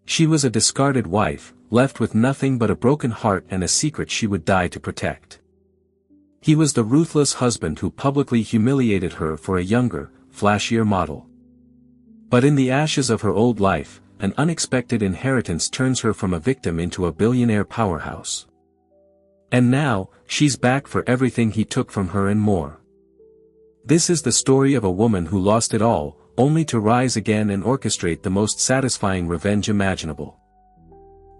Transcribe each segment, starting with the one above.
She was a discarded wife, left with nothing but a broken heart and a secret she would die to protect. He was the ruthless husband who publicly humiliated her for a younger, flashier model. But in the ashes of her old life, an unexpected inheritance turns her from a victim into a billionaire powerhouse. And now, she's back for everything he took from her and more. This is the story of a woman who lost it all, only to rise again and orchestrate the most satisfying revenge imaginable.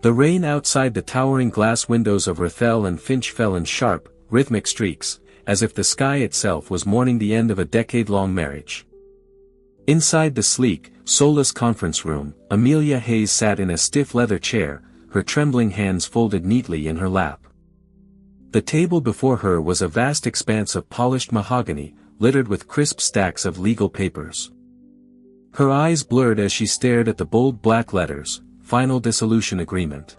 The rain outside the towering glass windows of Rethel and Finch fell in sharp, rhythmic streaks, as if the sky itself was mourning the end of a decade-long marriage. Inside the sleek, soulless conference room, Amelia Hayes sat in a stiff leather chair, her trembling hands folded neatly in her lap. The table before her was a vast expanse of polished mahogany, littered with crisp stacks of legal papers. Her eyes blurred as she stared at the bold black letters, Final Dissolution Agreement.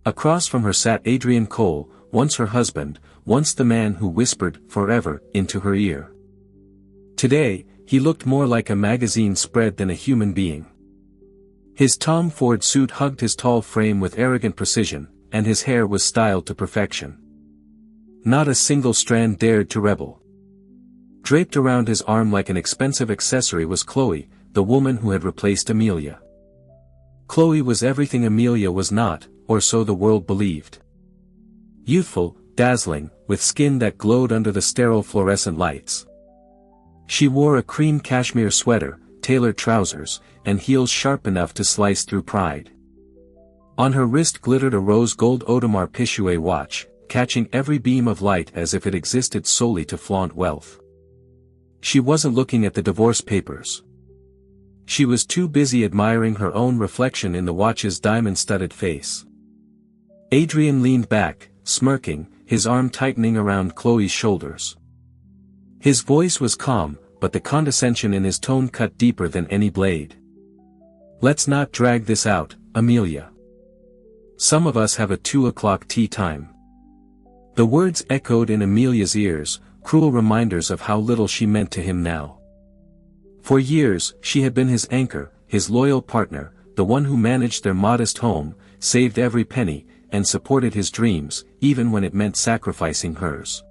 Across from her sat Adrian Cole, once her husband, once the man who whispered, "Forever," into her ear. Today, he looked more like a magazine spread than a human being. His Tom Ford suit hugged his tall frame with arrogant precision, and his hair was styled to perfection. Not a single strand dared to rebel. Draped around his arm like an expensive accessory was Chloe, the woman who had replaced Amelia. Chloe was everything Amelia was not, or so the world believed. Youthful, dazzling, with skin that glowed under the sterile fluorescent lights. She wore a cream cashmere sweater, tailored trousers, and heels sharp enough to slice through pride. On her wrist glittered a rose gold Audemars Piguet watch, catching every beam of light as if it existed solely to flaunt wealth. She wasn't looking at the divorce papers. She was too busy admiring her own reflection in the watch's diamond-studded face. Adrian leaned back, smirking, his arm tightening around Chloe's shoulders. His voice was calm, but the condescension in his tone cut deeper than any blade. "Let's not drag this out, Amelia. Some of us have a 2 o'clock tea time." The words echoed in Amelia's ears, cruel reminders of how little she meant to him now. For years, she had been his anchor, his loyal partner, the one who managed their modest home, saved every penny, and supported his dreams, even when it meant sacrificing hers.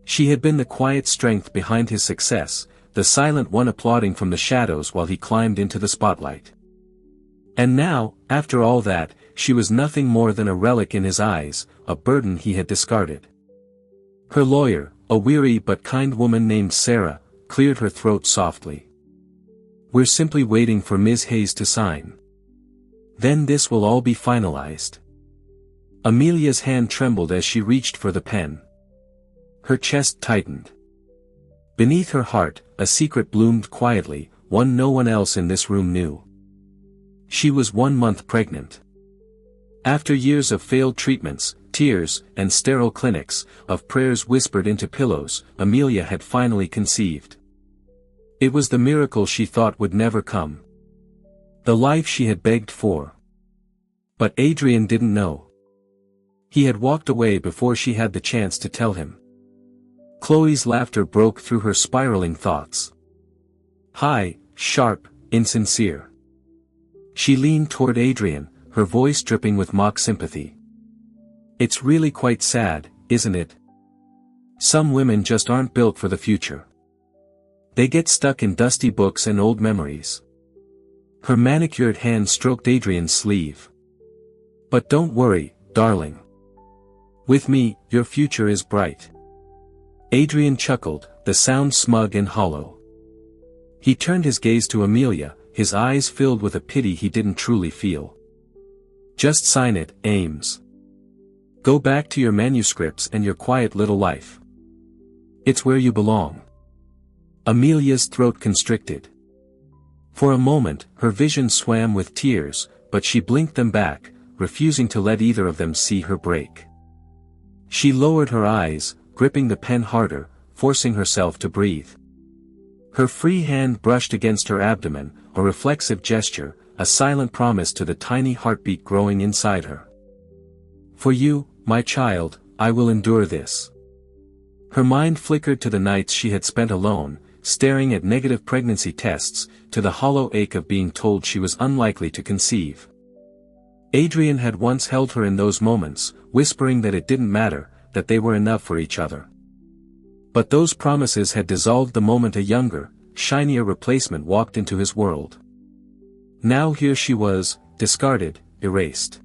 She had been the quiet strength behind his success, the silent one applauding from the shadows while he climbed into the spotlight. And now, after all that, she was nothing more than a relic in his eyes, a burden he had discarded. Her lawyer, a weary but kind woman named Sarah, cleared her throat softly. "We're simply waiting for Ms. Hayes to sign. Then this will all be finalized." Amelia's hand trembled as she reached for the pen. Her chest tightened. Beneath her heart, a secret bloomed quietly, one no one else in this room knew. She was 1 month pregnant. After years of failed treatments, tears, and sterile clinics, of prayers whispered into pillows, Amelia had finally conceived. It was the miracle she thought would never come. The life she had begged for. But Adrian didn't know. He had walked away before she had the chance to tell him. Chloe's laughter broke through her spiraling thoughts. High, sharp, insincere. She leaned toward Adrian, her voice dripping with mock sympathy. "It's really quite sad, isn't it? Some women just aren't built for the future. They get stuck in dusty books and old memories." Her manicured hand stroked Adrian's sleeve. "But don't worry, darling. With me, your future is bright." Adrian chuckled, the sound smug and hollow. He turned his gaze to Amelia, his eyes filled with a pity he didn't truly feel. "Just sign it, Ames. Go back to your manuscripts and your quiet little life. It's where you belong." Amelia's throat constricted. For a moment, her vision swam with tears, but she blinked them back, refusing to let either of them see her break. She lowered her eyes, gripping the pen harder, forcing herself to breathe. Her free hand brushed against her abdomen, a reflexive gesture, a silent promise to the tiny heartbeat growing inside her. "For you, my child, I will endure this." Her mind flickered to the nights she had spent alone, staring at negative pregnancy tests, to the hollow ache of being told she was unlikely to conceive. Adrian had once held her in those moments, whispering that it didn't matter, that they were enough for each other. But those promises had dissolved the moment a younger, shinier replacement walked into his world. Now here she was, discarded, erased.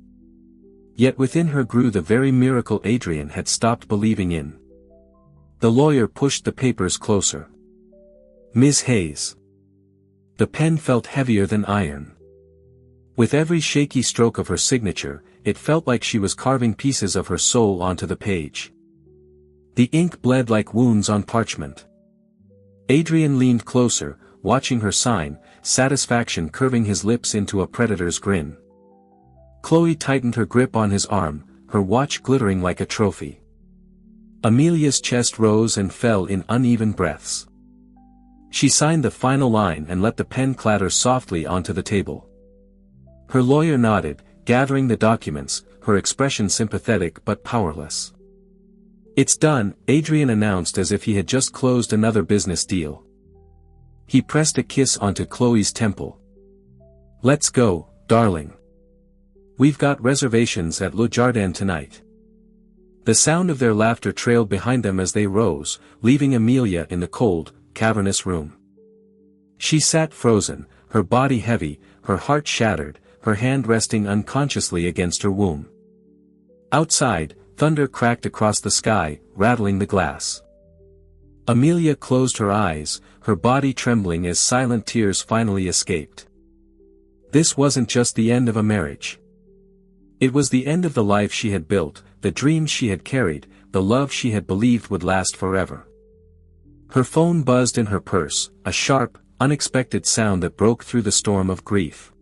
Yet within her grew the very miracle Adrian had stopped believing in. The lawyer pushed the papers closer. Ms. Hayes. The pen felt heavier than iron. With every shaky stroke of her signature, it felt like she was carving pieces of her soul onto the page. The ink bled like wounds on parchment. Adrian leaned closer, watching her sign, satisfaction curving his lips into a predator's grin. Chloe tightened her grip on his arm, her watch glittering like a trophy. Amelia's chest rose and fell in uneven breaths. She signed the final line and let the pen clatter softly onto the table. Her lawyer nodded, gathering the documents, her expression sympathetic but powerless. It's done, Adrian announced as if he had just closed another business deal. He pressed a kiss onto Chloe's temple. Let's go, darling. We've got reservations at Le Jardin tonight. The sound of their laughter trailed behind them as they rose, leaving Amelia in the cold, cavernous room. She sat frozen, her body heavy, her heart shattered, her hand resting unconsciously against her womb. Outside, thunder cracked across the sky, rattling the glass. Amelia closed her eyes, her body trembling as silent tears finally escaped. This wasn't just the end of a marriage. It was the end of the life she had built, the dreams she had carried, the love she had believed would last forever. Her phone buzzed in her purse, a sharp, unexpected sound that broke through the storm of grief.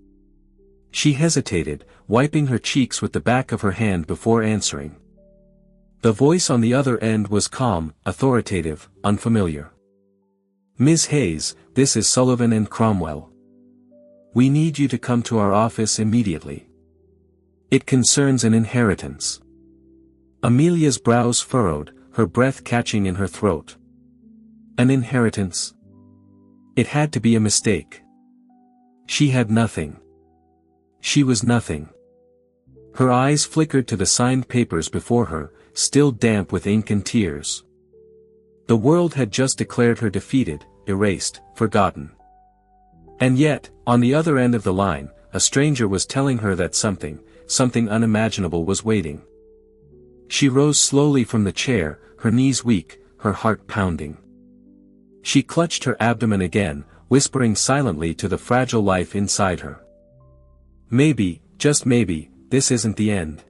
She hesitated, wiping her cheeks with the back of her hand before answering. The voice on the other end was calm, authoritative, unfamiliar. Ms. Hayes, this is Sullivan and Cromwell. We need you to come to our office immediately. It concerns an inheritance. Amelia's brows furrowed, her breath catching in her throat. An inheritance? It had to be a mistake. She had nothing. She was nothing. Her eyes flickered to the signed papers before her, still damp with ink and tears. The world had just declared her defeated, erased, forgotten. And yet, on the other end of the line, a stranger was telling her that something unimaginable was waiting. She rose slowly from the chair, her knees weak, her heart pounding. She clutched her abdomen again, whispering silently to the fragile life inside her. Maybe, just maybe, this isn't the end.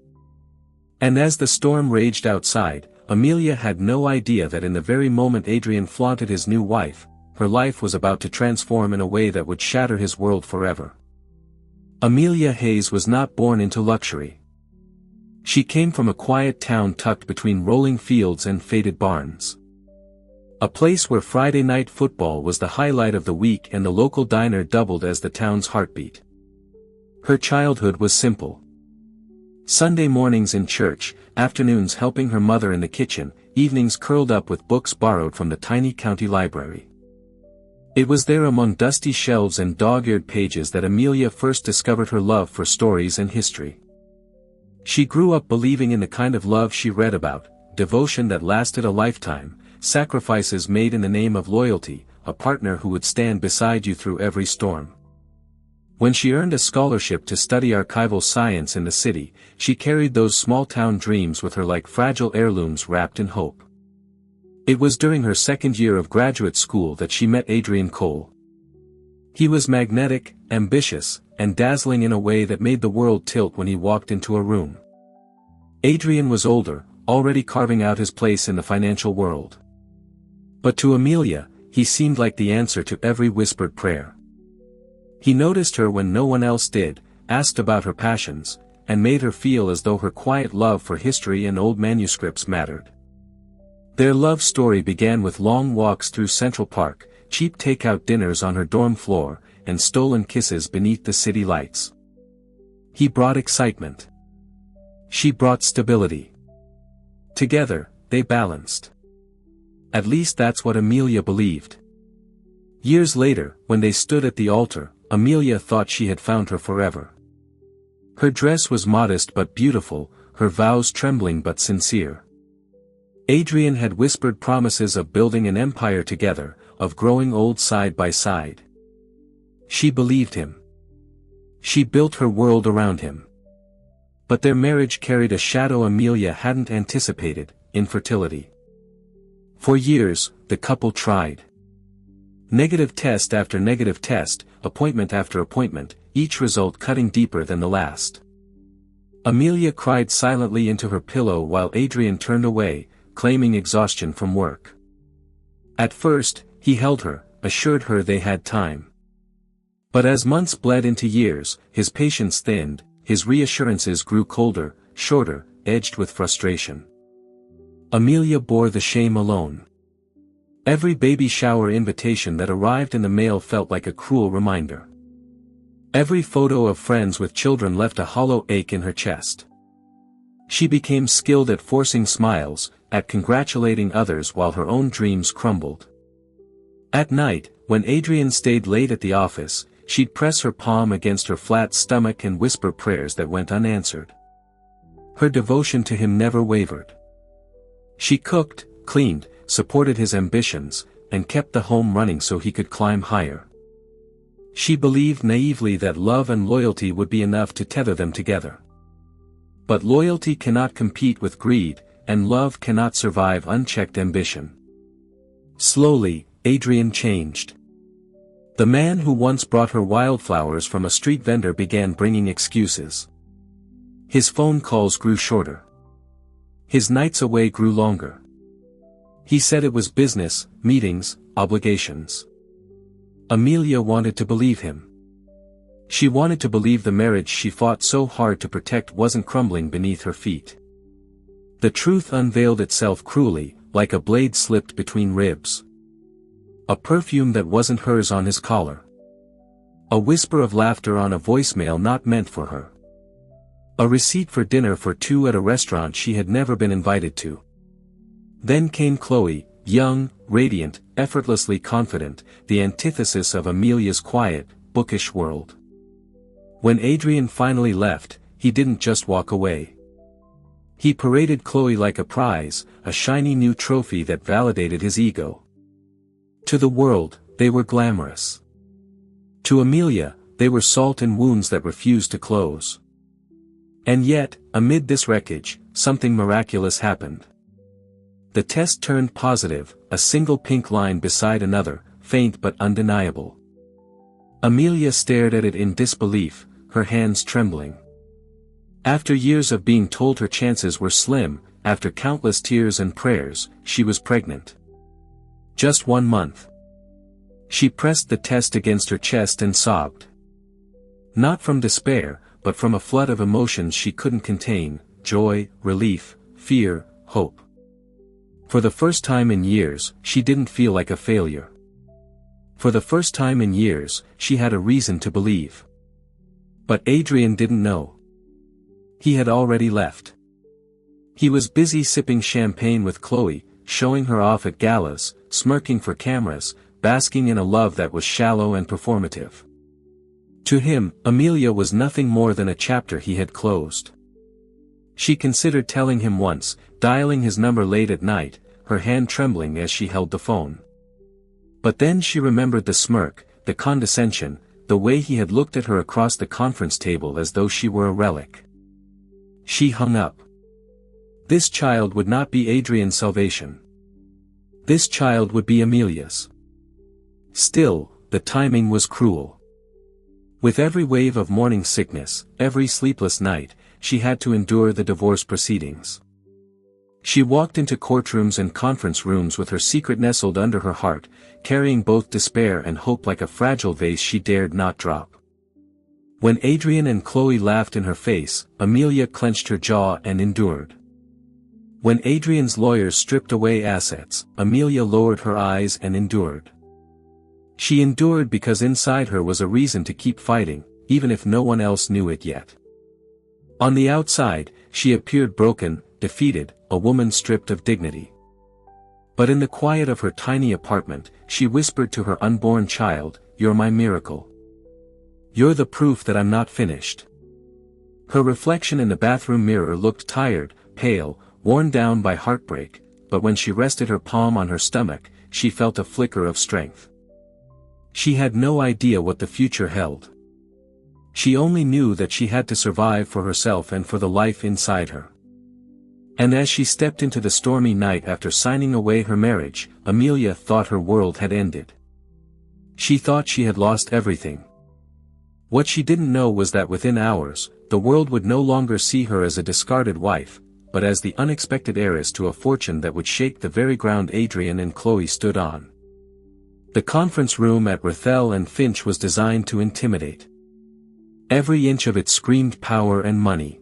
And as the storm raged outside, Amelia had no idea that in the very moment Adrian flaunted his new wife, her life was about to transform in a way that would shatter his world forever. Amelia Hayes was not born into luxury. She came from a quiet town tucked between rolling fields and faded barns. A place where Friday night football was the highlight of the week and the local diner doubled as the town's heartbeat. Her childhood was simple. Sunday mornings in church, afternoons helping her mother in the kitchen, evenings curled up with books borrowed from the tiny county library. It was there among dusty shelves and dog-eared pages that Amelia first discovered her love for stories and history. She grew up believing in the kind of love she read about, devotion that lasted a lifetime, sacrifices made in the name of loyalty, a partner who would stand beside you through every storm. When she earned a scholarship to study archival science in the city, she carried those small-town dreams with her like fragile heirlooms wrapped in hope. It was during her second year of graduate school that she met Adrian Cole. He was magnetic, ambitious, and dazzling in a way that made the world tilt when he walked into a room. Adrian was older, already carving out his place in the financial world. But to Amelia, he seemed like the answer to every whispered prayer. He noticed her when no one else did, asked about her passions, and made her feel as though her quiet love for history and old manuscripts mattered. Their love story began with long walks through Central Park, cheap takeout dinners on her dorm floor, and stolen kisses beneath the city lights. He brought excitement. She brought stability. Together, they balanced. At least that's what Amelia believed. Years later, when they stood at the altar, Amelia thought she had found her forever. Her dress was modest but beautiful, her vows trembling but sincere. Adrian had whispered promises of building an empire together, of growing old side by side. She believed him. She built her world around him. But their marriage carried a shadow Amelia hadn't anticipated: infertility. For years, the couple tried. Negative test after negative test, appointment after appointment, each result cutting deeper than the last. Amelia cried silently into her pillow while Adrian turned away, claiming exhaustion from work. At first, he held her, assured her they had time. But as months bled into years, his patience thinned, his reassurances grew colder, shorter, edged with frustration. Amelia bore the shame alone. Every baby shower invitation that arrived in the mail felt like a cruel reminder. Every photo of friends with children left a hollow ache in her chest. She became skilled at forcing smiles, at congratulating others while her own dreams crumbled. At night, when Adrian stayed late at the office, she'd press her palm against her flat stomach and whisper prayers that went unanswered. Her devotion to him never wavered. She cooked, cleaned, supported his ambitions, and kept the home running so he could climb higher. She believed naively that love and loyalty would be enough to tether them together. But loyalty cannot compete with greed, and love cannot survive unchecked ambition. Slowly, Adrian changed. The man who once brought her wildflowers from a street vendor began bringing excuses. His phone calls grew shorter. His nights away grew longer. He said it was business, meetings, obligations. Amelia wanted to believe him. She wanted to believe the marriage she fought so hard to protect wasn't crumbling beneath her feet. The truth unveiled itself cruelly, like a blade slipped between ribs. A perfume that wasn't hers on his collar. A whisper of laughter on a voicemail not meant for her. A receipt for dinner for two at a restaurant she had never been invited to. Then came Chloe, young, radiant, effortlessly confident, the antithesis of Amelia's quiet, bookish world. When Adrian finally left, he didn't just walk away. He paraded Chloe like a prize, a shiny new trophy that validated his ego. To the world, they were glamorous. To Amelia, they were salt in wounds that refused to close. And yet, amid this wreckage, something miraculous happened. The test turned positive, a single pink line beside another, faint but undeniable. Amelia stared at it in disbelief, her hands trembling. After years of being told her chances were slim, after countless tears and prayers, she was pregnant. Just 1 month. She pressed the test against her chest and sobbed. Not from despair, but from a flood of emotions she couldn't contain: joy, relief, fear, hope. For the first time in years, she didn't feel like a failure. For the first time in years, she had a reason to believe. But Adrian didn't know. He had already left. He was busy sipping champagne with Chloe, showing her off at galas, smirking for cameras, basking in a love that was shallow and performative. To him, Amelia was nothing more than a chapter he had closed. She considered telling him once, dialing his number late at night, her hand trembling as she held the phone. But then she remembered the smirk, the condescension, the way he had looked at her across the conference table as though she were a relic. She hung up. This child would not be Adrian's salvation. This child would be Amelia's. Still, the timing was cruel. With every wave of morning sickness, every sleepless night, she had to endure the divorce proceedings. She walked into courtrooms and conference rooms with her secret nestled under her heart, carrying both despair and hope like a fragile vase she dared not drop. When Adrian and Chloe laughed in her face, Amelia clenched her jaw and endured. When Adrian's lawyers stripped away assets, Amelia lowered her eyes and endured. She endured because inside her was a reason to keep fighting, even if no one else knew it yet. On the outside, she appeared broken, defeated, a woman stripped of dignity. But in the quiet of her tiny apartment, she whispered to her unborn child, "You're my miracle. You're the proof that I'm not finished." Her reflection in the bathroom mirror looked tired, pale, worn down by heartbreak, but when she rested her palm on her stomach, she felt a flicker of strength. She had no idea what the future held. She only knew that she had to survive for herself and for the life inside her. And as she stepped into the stormy night after signing away her marriage, Amelia thought her world had ended. She thought she had lost everything. What she didn't know was that within hours, the world would no longer see her as a discarded wife, but as the unexpected heiress to a fortune that would shake the very ground Adrian and Chloe stood on. The conference room at Rethel and Finch was designed to intimidate. Every inch of it screamed power and money.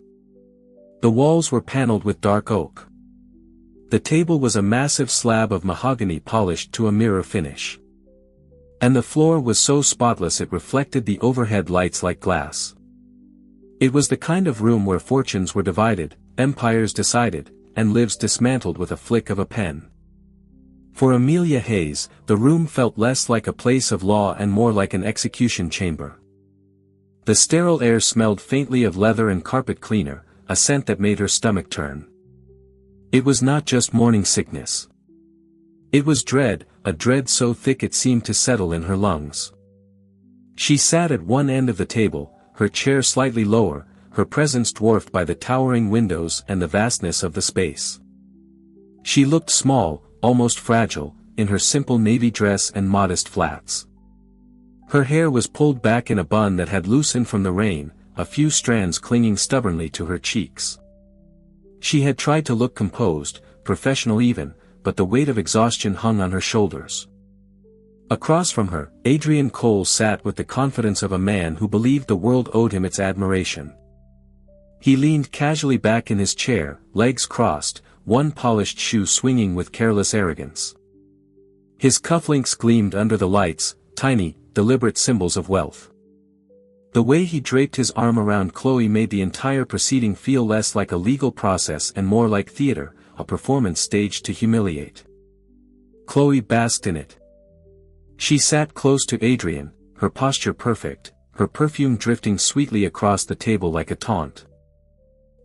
The walls were paneled with dark oak. The table was a massive slab of mahogany polished to a mirror finish. And the floor was so spotless it reflected the overhead lights like glass. It was the kind of room where fortunes were divided, empires decided, and lives dismantled with a flick of a pen. For Amelia Hayes, the room felt less like a place of law and more like an execution chamber. The sterile air smelled faintly of leather and carpet cleaner, a scent that made her stomach turn. It was not just morning sickness. It was dread, a dread so thick it seemed to settle in her lungs. She sat at one end of the table, her chair slightly lower, her presence dwarfed by the towering windows and the vastness of the space. She looked small, almost fragile, in her simple navy dress and modest flats. Her hair was pulled back in a bun that had loosened from the rain, a few strands clinging stubbornly to her cheeks. She had tried to look composed, professional even, but the weight of exhaustion hung on her shoulders. Across from her, Adrian Cole sat with the confidence of a man who believed the world owed him its admiration. He leaned casually back in his chair, legs crossed, one polished shoe swinging with careless arrogance. His cufflinks gleamed under the lights, tiny, deliberate symbols of wealth. The way he draped his arm around Chloe made the entire proceeding feel less like a legal process and more like theater, a performance staged to humiliate. Chloe basked in it. She sat close to Adrian, her posture perfect, her perfume drifting sweetly across the table like a taunt.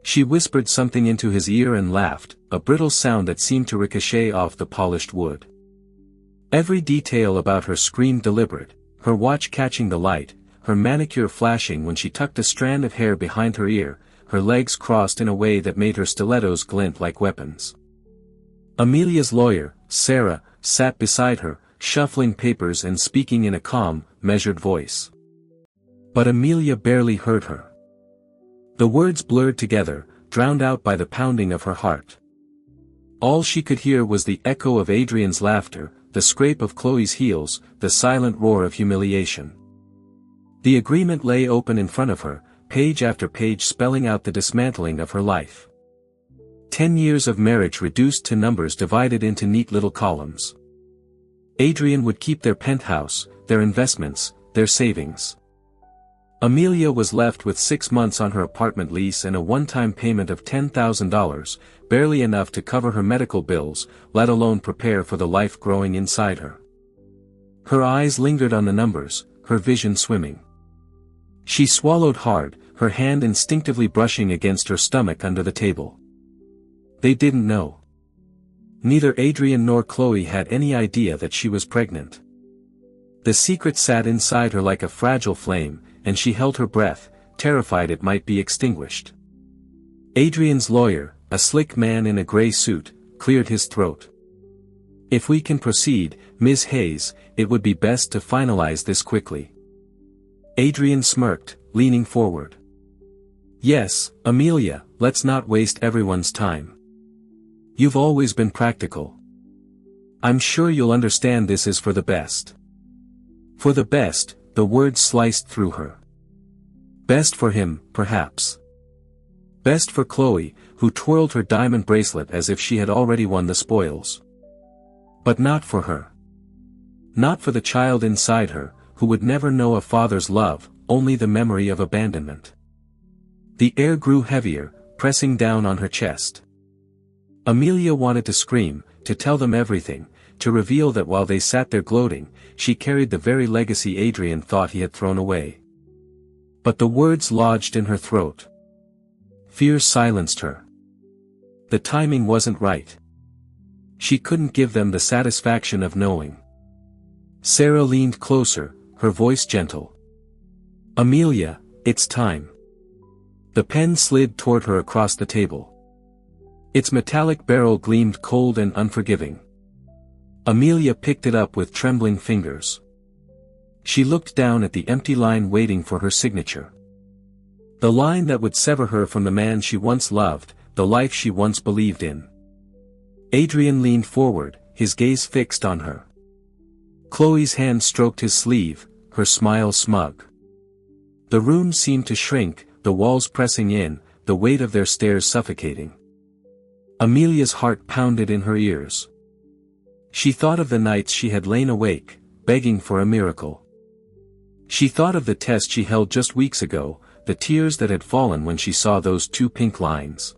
She whispered something into his ear and laughed, a brittle sound that seemed to ricochet off the polished wood. Every detail about her screamed deliberate, her watch catching the light, her manicure flashing when she tucked a strand of hair behind her ear, her legs crossed in a way that made her stilettos glint like weapons. Amelia's lawyer, Sarah, sat beside her, shuffling papers and speaking in a calm, measured voice. But Amelia barely heard her. The words blurred together, drowned out by the pounding of her heart. All she could hear was the echo of Adrian's laughter, the scrape of Chloe's heels, the silent roar of humiliation. The agreement lay open in front of her, page after page spelling out the dismantling of her life. 10 years of marriage reduced to numbers divided into neat little columns. Adrian would keep their penthouse, their investments, their savings. Amelia was left with 6 months on her apartment lease and a one-time payment of $10,000, barely enough to cover her medical bills, let alone prepare for the life growing inside her. Her eyes lingered on the numbers, her vision swimming. She swallowed hard, her hand instinctively brushing against her stomach under the table. They didn't know. Neither Adrian nor Chloe had any idea that she was pregnant. The secret sat inside her like a fragile flame, and she held her breath, terrified it might be extinguished. Adrian's lawyer, a slick man in a gray suit, cleared his throat. "If we can proceed, Ms. Hayes, it would be best to finalize this quickly." Adrian smirked, leaning forward. "Yes, Amelia, let's not waste everyone's time. You've always been practical. I'm sure you'll understand this is for the best." For the best, the words sliced through her. Best for him, perhaps. Best for Chloe, who twirled her diamond bracelet as if she had already won the spoils. But not for her. Not for the child inside her, who would never know a father's love, only the memory of abandonment. The air grew heavier, pressing down on her chest. Amelia wanted to scream, to tell them everything, to reveal that while they sat there gloating, she carried the very legacy Adrian thought he had thrown away. But the words lodged in her throat. Fear silenced her. The timing wasn't right. She couldn't give them the satisfaction of knowing. Sarah leaned closer, her voice gentle. Amelia, it's time. The pen slid toward her across the table. Its metallic barrel gleamed cold and unforgiving. Amelia picked it up with trembling fingers. She looked down at the empty line waiting for her signature. The line that would sever her from the man she once loved, the life she once believed in. Adrian leaned forward, his gaze fixed on her. Chloe's hand stroked his sleeve, her smile smug. The room seemed to shrink, the walls pressing in, the weight of their stares suffocating. Amelia's heart pounded in her ears. She thought of the nights she had lain awake, begging for a miracle. She thought of the test she held just weeks ago, the tears that had fallen when she saw those two pink lines.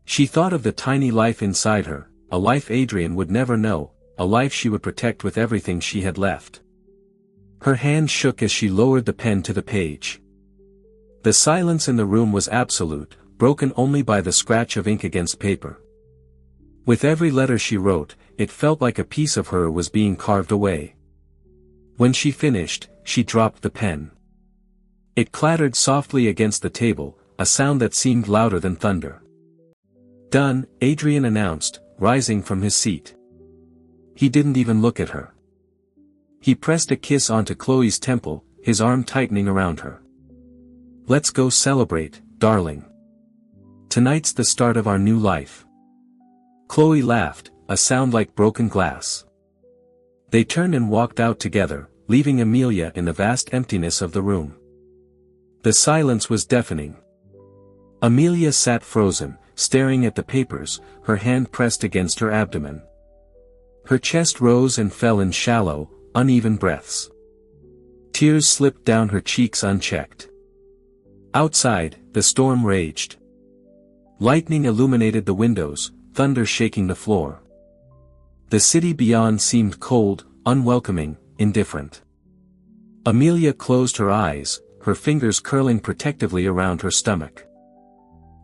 She thought of the tiny life inside her, a life Adrian would never know, a life she would protect with everything she had left. Her hand shook as she lowered the pen to the page. The silence in the room was absolute, broken only by the scratch of ink against paper. With every letter she wrote, it felt like a piece of her was being carved away. When she finished, she dropped the pen. It clattered softly against the table, a sound that seemed louder than thunder. Done, Adrian announced, rising from his seat. He didn't even look at her. He pressed a kiss onto Chloe's temple, his arm tightening around her. Let's go celebrate, darling. Tonight's the start of our new life. Chloe laughed, a sound like broken glass. They turned and walked out together, leaving Amelia in the vast emptiness of the room. The silence was deafening. Amelia sat frozen, staring at the papers, her hand pressed against her abdomen. Her chest rose and fell in shallow, uneven breaths. Tears slipped down her cheeks unchecked. Outside, the storm raged. Lightning illuminated the windows, thunder shaking the floor. The city beyond seemed cold, unwelcoming, indifferent. Amelia closed her eyes, her fingers curling protectively around her stomach.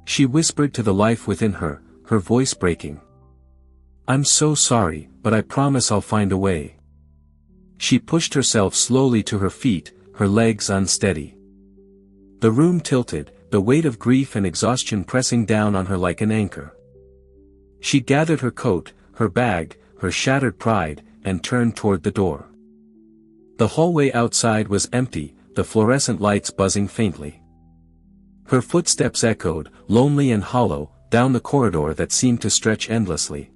She whispered to the life within her, her voice breaking. I'm so sorry, but I promise I'll find a way. She pushed herself slowly to her feet, her legs unsteady. The room tilted, the weight of grief and exhaustion pressing down on her like an anchor. She gathered her coat, her bag, her shattered pride, and turned toward the door. The hallway outside was empty, the fluorescent lights buzzing faintly. Her footsteps echoed, lonely and hollow, down the corridor that seemed to stretch endlessly.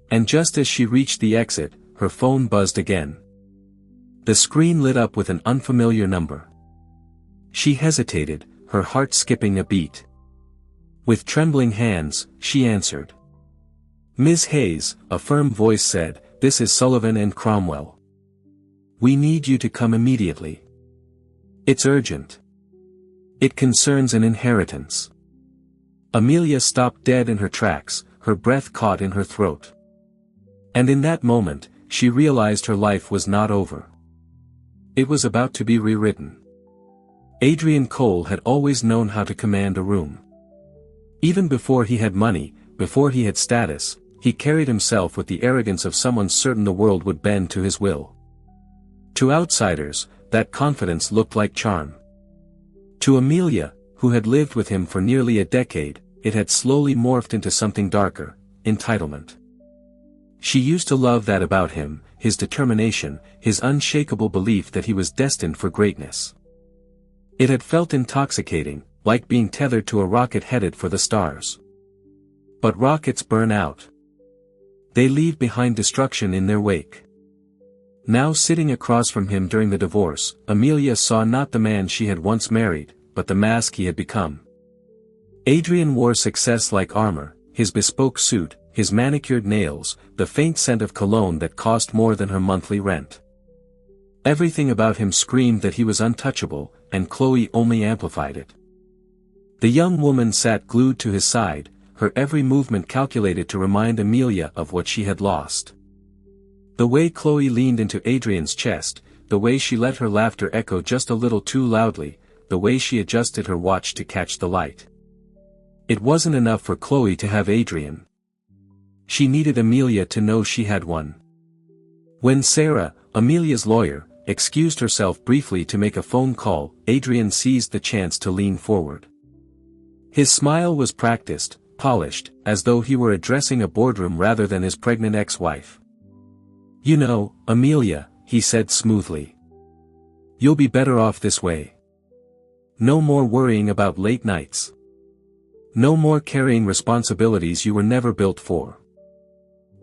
And just as she reached the exit, her phone buzzed again. The screen lit up with an unfamiliar number. She hesitated, her heart skipping a beat. With trembling hands, she answered. Ms. Hayes, a firm voice said, this is Sullivan and Cromwell. We need you to come immediately. It's urgent. It concerns an inheritance. Amelia stopped dead in her tracks, her breath caught in her throat. And in that moment, she realized her life was not over. It was about to be rewritten. Adrian Cole had always known how to command a room. Even before he had money, before he had status, he carried himself with the arrogance of someone certain the world would bend to his will. To outsiders, that confidence looked like charm. To Amelia, who had lived with him for nearly a decade, it had slowly morphed into something darker, entitlement. She used to love that about him, his determination, his unshakable belief that he was destined for greatness. It had felt intoxicating, like being tethered to a rocket headed for the stars. But rockets burn out. They leave behind destruction in their wake. Now sitting across from him during the divorce, Amelia saw not the man she had once married, but the mask he had become. Adrian wore success like armor, his bespoke suit, his manicured nails, the faint scent of cologne that cost more than her monthly rent. Everything about him screamed that he was untouchable, and Chloe only amplified it. The young woman sat glued to his side, her every movement calculated to remind Amelia of what she had lost. The way Chloe leaned into Adrian's chest, the way she let her laughter echo just a little too loudly, the way she adjusted her watch to catch the light. It wasn't enough for Chloe to have Adrian. She needed Amelia to know she had one. When Sarah, Amelia's lawyer, excused herself briefly to make a phone call, Adrian seized the chance to lean forward. His smile was practiced, polished, as though he were addressing a boardroom rather than his pregnant ex-wife. "You know, Amelia," he said smoothly. "You'll be better off this way. No more worrying about late nights. No more carrying responsibilities you were never built for.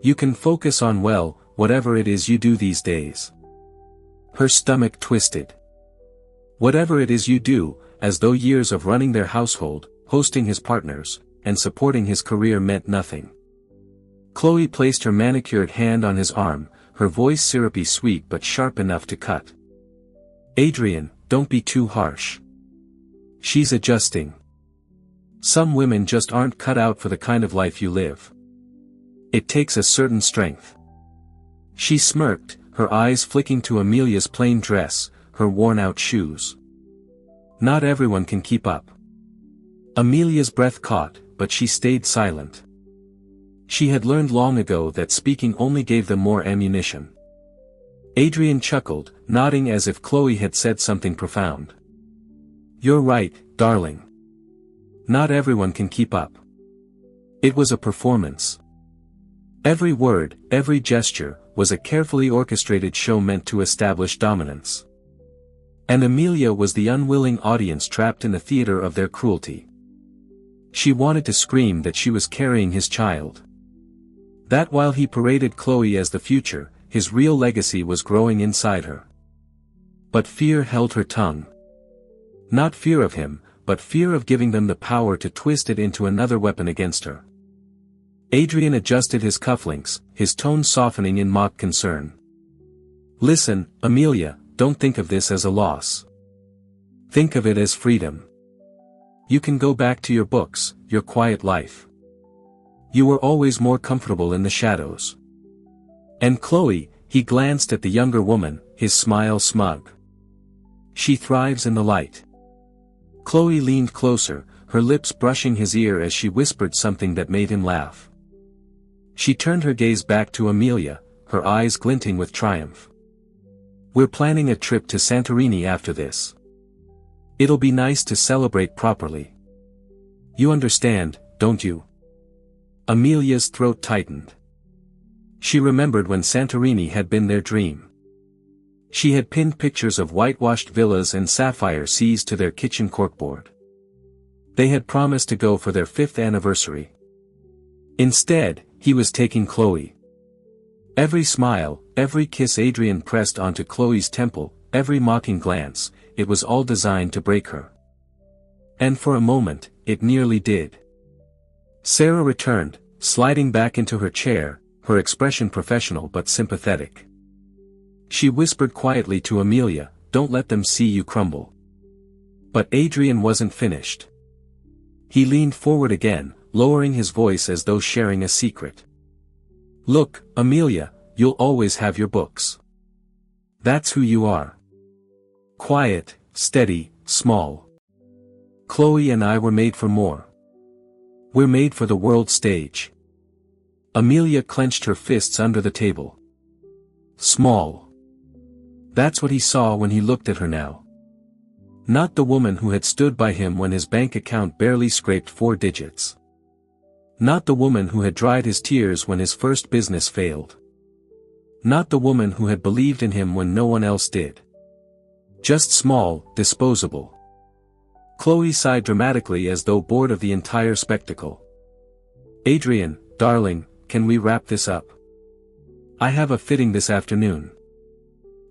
You can focus on, well, whatever it is you do these days." Her stomach twisted. Whatever it is you do, as though years of running their household, hosting his partners, and supporting his career meant nothing. Chloe placed her manicured hand on his arm, her voice syrupy sweet but sharp enough to cut. "Adrian, don't be too harsh. She's adjusting. Some women just aren't cut out for the kind of life you live. It takes a certain strength." She smirked, her eyes flicking to Amelia's plain dress, her worn-out shoes. "Not everyone can keep up." Amelia's breath caught, but she stayed silent. She had learned long ago that speaking only gave them more ammunition. Adrian chuckled, nodding as if Chloe had said something profound. "You're right, darling. Not everyone can keep up." It was a performance. Every word, every gesture, was a carefully orchestrated show meant to establish dominance. And Amelia was the unwilling audience trapped in the theater of their cruelty. She wanted to scream that she was carrying his child. That while he paraded Chloe as the future, his real legacy was growing inside her. But fear held her tongue. Not fear of him, but fear of giving them the power to twist it into another weapon against her. Adrian adjusted his cufflinks, his tone softening in mock concern. "Listen, Amelia, don't think of this as a loss. Think of it as freedom. You can go back to your books, your quiet life. You were always more comfortable in the shadows." And Chloe, he glanced at the younger woman, his smile smug. "She thrives in the light." Chloe leaned closer, her lips brushing his ear as she whispered something that made him laugh. She turned her gaze back to Amelia, her eyes glinting with triumph. "We're planning a trip to Santorini after this. It'll be nice to celebrate properly. You understand, don't you?" Amelia's throat tightened. She remembered when Santorini had been their dream. She had pinned pictures of whitewashed villas and sapphire seas to their kitchen corkboard. They had promised to go for their 5th anniversary. Instead, he was taking Chloe. Every smile, every kiss Adrian pressed onto Chloe's temple, every mocking glance, it was all designed to break her. And for a moment, it nearly did. Sarah returned, sliding back into her chair, her expression professional but sympathetic. She whispered quietly to Amelia, "Don't let them see you crumble." But Adrian wasn't finished. He leaned forward again, lowering his voice as though sharing a secret. "Look, Amelia, you'll always have your books. That's who you are. Quiet, steady, small. Chloe and I were made for more. We're made for the world stage." Amelia clenched her fists under the table. Small. That's what he saw when he looked at her now. Not the woman who had stood by him when his bank account barely scraped 4 digits. Not the woman who had dried his tears when his first business failed. Not the woman who had believed in him when no one else did. Just small, disposable. Chloe sighed dramatically as though bored of the entire spectacle. "Adrian, darling, can we wrap this up? I have a fitting this afternoon.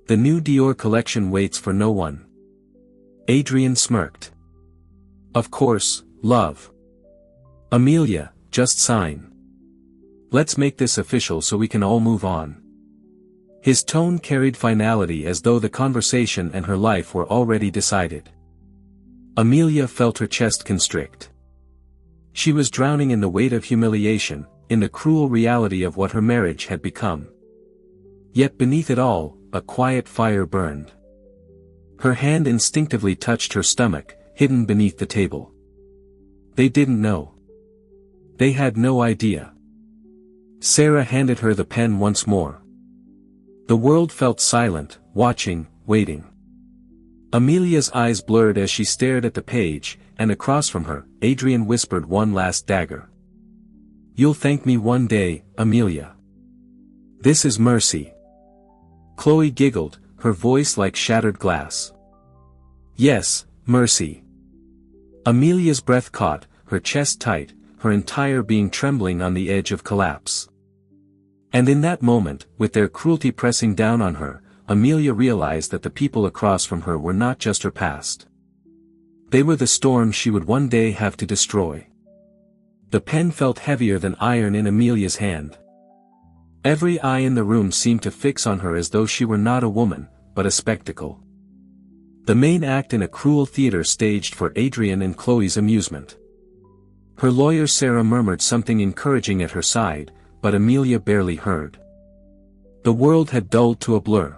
The new Dior collection waits for no one." Adrian smirked. "Of course, love. Amelia, just sign. Let's make this official so we can all move on." His tone carried finality as though the conversation and her life were already decided. Amelia felt her chest constrict. She was drowning in the weight of humiliation, in the cruel reality of what her marriage had become. Yet beneath it all, a quiet fire burned. Her hand instinctively touched her stomach, hidden beneath the table. They didn't know. They had no idea. Sarah handed her the pen once more. The world felt silent, watching, waiting. Amelia's eyes blurred as she stared at the page, and across from her, Adrian whispered one last dagger. "You'll thank me one day, Amelia. This is mercy." Chloe giggled, her voice like shattered glass. "Yes, mercy." Amelia's breath caught, her chest tight, her entire being trembling on the edge of collapse. And in that moment, with their cruelty pressing down on her, Amelia realized that the people across from her were not just her past. They were the storm she would one day have to destroy. The pen felt heavier than iron in Amelia's hand. Every eye in the room seemed to fix on her as though she were not a woman, but a spectacle. The main act in a cruel theater staged for Adrian and Chloe's amusement. Her lawyer Sarah murmured something encouraging at her side, but Amelia barely heard. The world had dulled to a blur.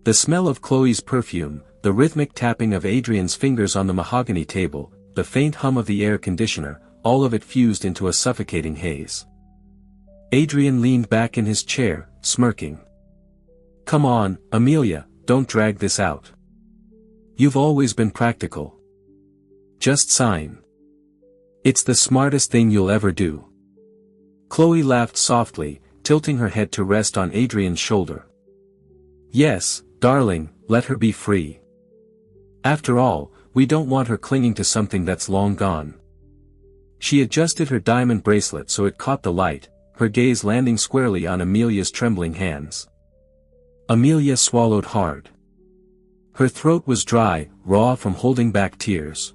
The smell of Chloe's perfume, the rhythmic tapping of Adrian's fingers on the mahogany table, the faint hum of the air conditioner, all of it fused into a suffocating haze. Adrian leaned back in his chair, smirking. "Come on, Amelia, don't drag this out. You've always been practical. Just sign. It's the smartest thing you'll ever do." Chloe laughed softly, tilting her head to rest on Adrian's shoulder. "Yes, darling, let her be free. After all, we don't want her clinging to something that's long gone." She adjusted her diamond bracelet so it caught the light, her gaze landing squarely on Amelia's trembling hands. Amelia swallowed hard. Her throat was dry, raw from holding back tears.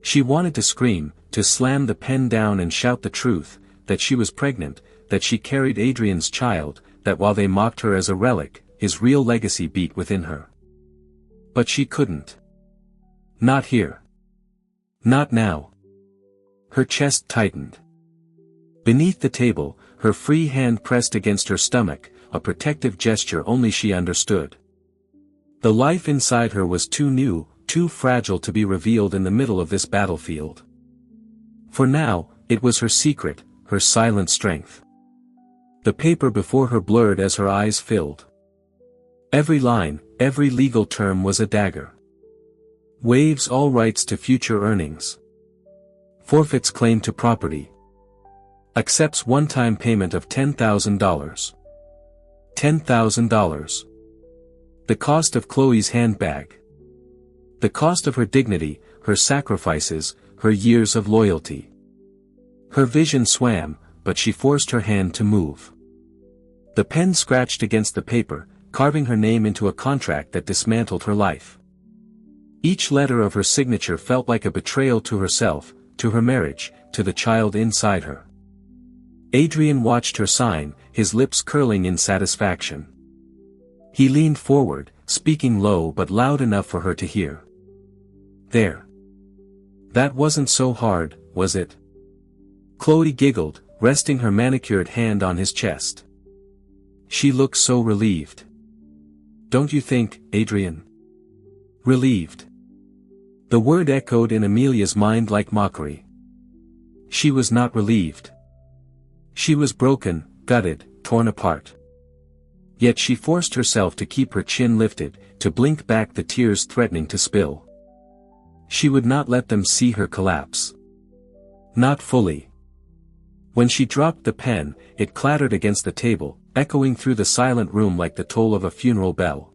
She wanted to scream, to slam the pen down and shout the truth, that she was pregnant, that she carried Adrian's child, that while they mocked her as a relic, his real legacy beat within her. But she couldn't. Not here. Not now. Her chest tightened. Beneath the table, her free hand pressed against her stomach, a protective gesture only she understood. The life inside her was too new, too fragile to be revealed in the middle of this battlefield. For now, it was her secret, her silent strength. The paper before her blurred as her eyes filled. Every line, every legal term was a dagger. Waives all rights to future earnings. Forfeits claim to property. Accepts one-time payment of $10,000. $10,000. The cost of Chloe's handbag. The cost of her dignity, her sacrifices, her years of loyalty. Her vision swam, but she forced her hand to move. The pen scratched against the paper, carving her name into a contract that dismantled her life. Each letter of her signature felt like a betrayal to herself, to her marriage, to the child inside her. Adrian watched her sign, his lips curling in satisfaction. He leaned forward, speaking low but loud enough for her to hear. "There. That wasn't so hard, was it?" Chloe giggled, resting her manicured hand on his chest. She looked so relieved. "Don't you think, Adrian?" Relieved. The word echoed in Amelia's mind like mockery. She was not relieved. She was broken, gutted, torn apart. Yet she forced herself to keep her chin lifted, to blink back the tears threatening to spill. She would not let them see her collapse. Not fully. When she dropped the pen, it clattered against the table, echoing through the silent room like the toll of a funeral bell.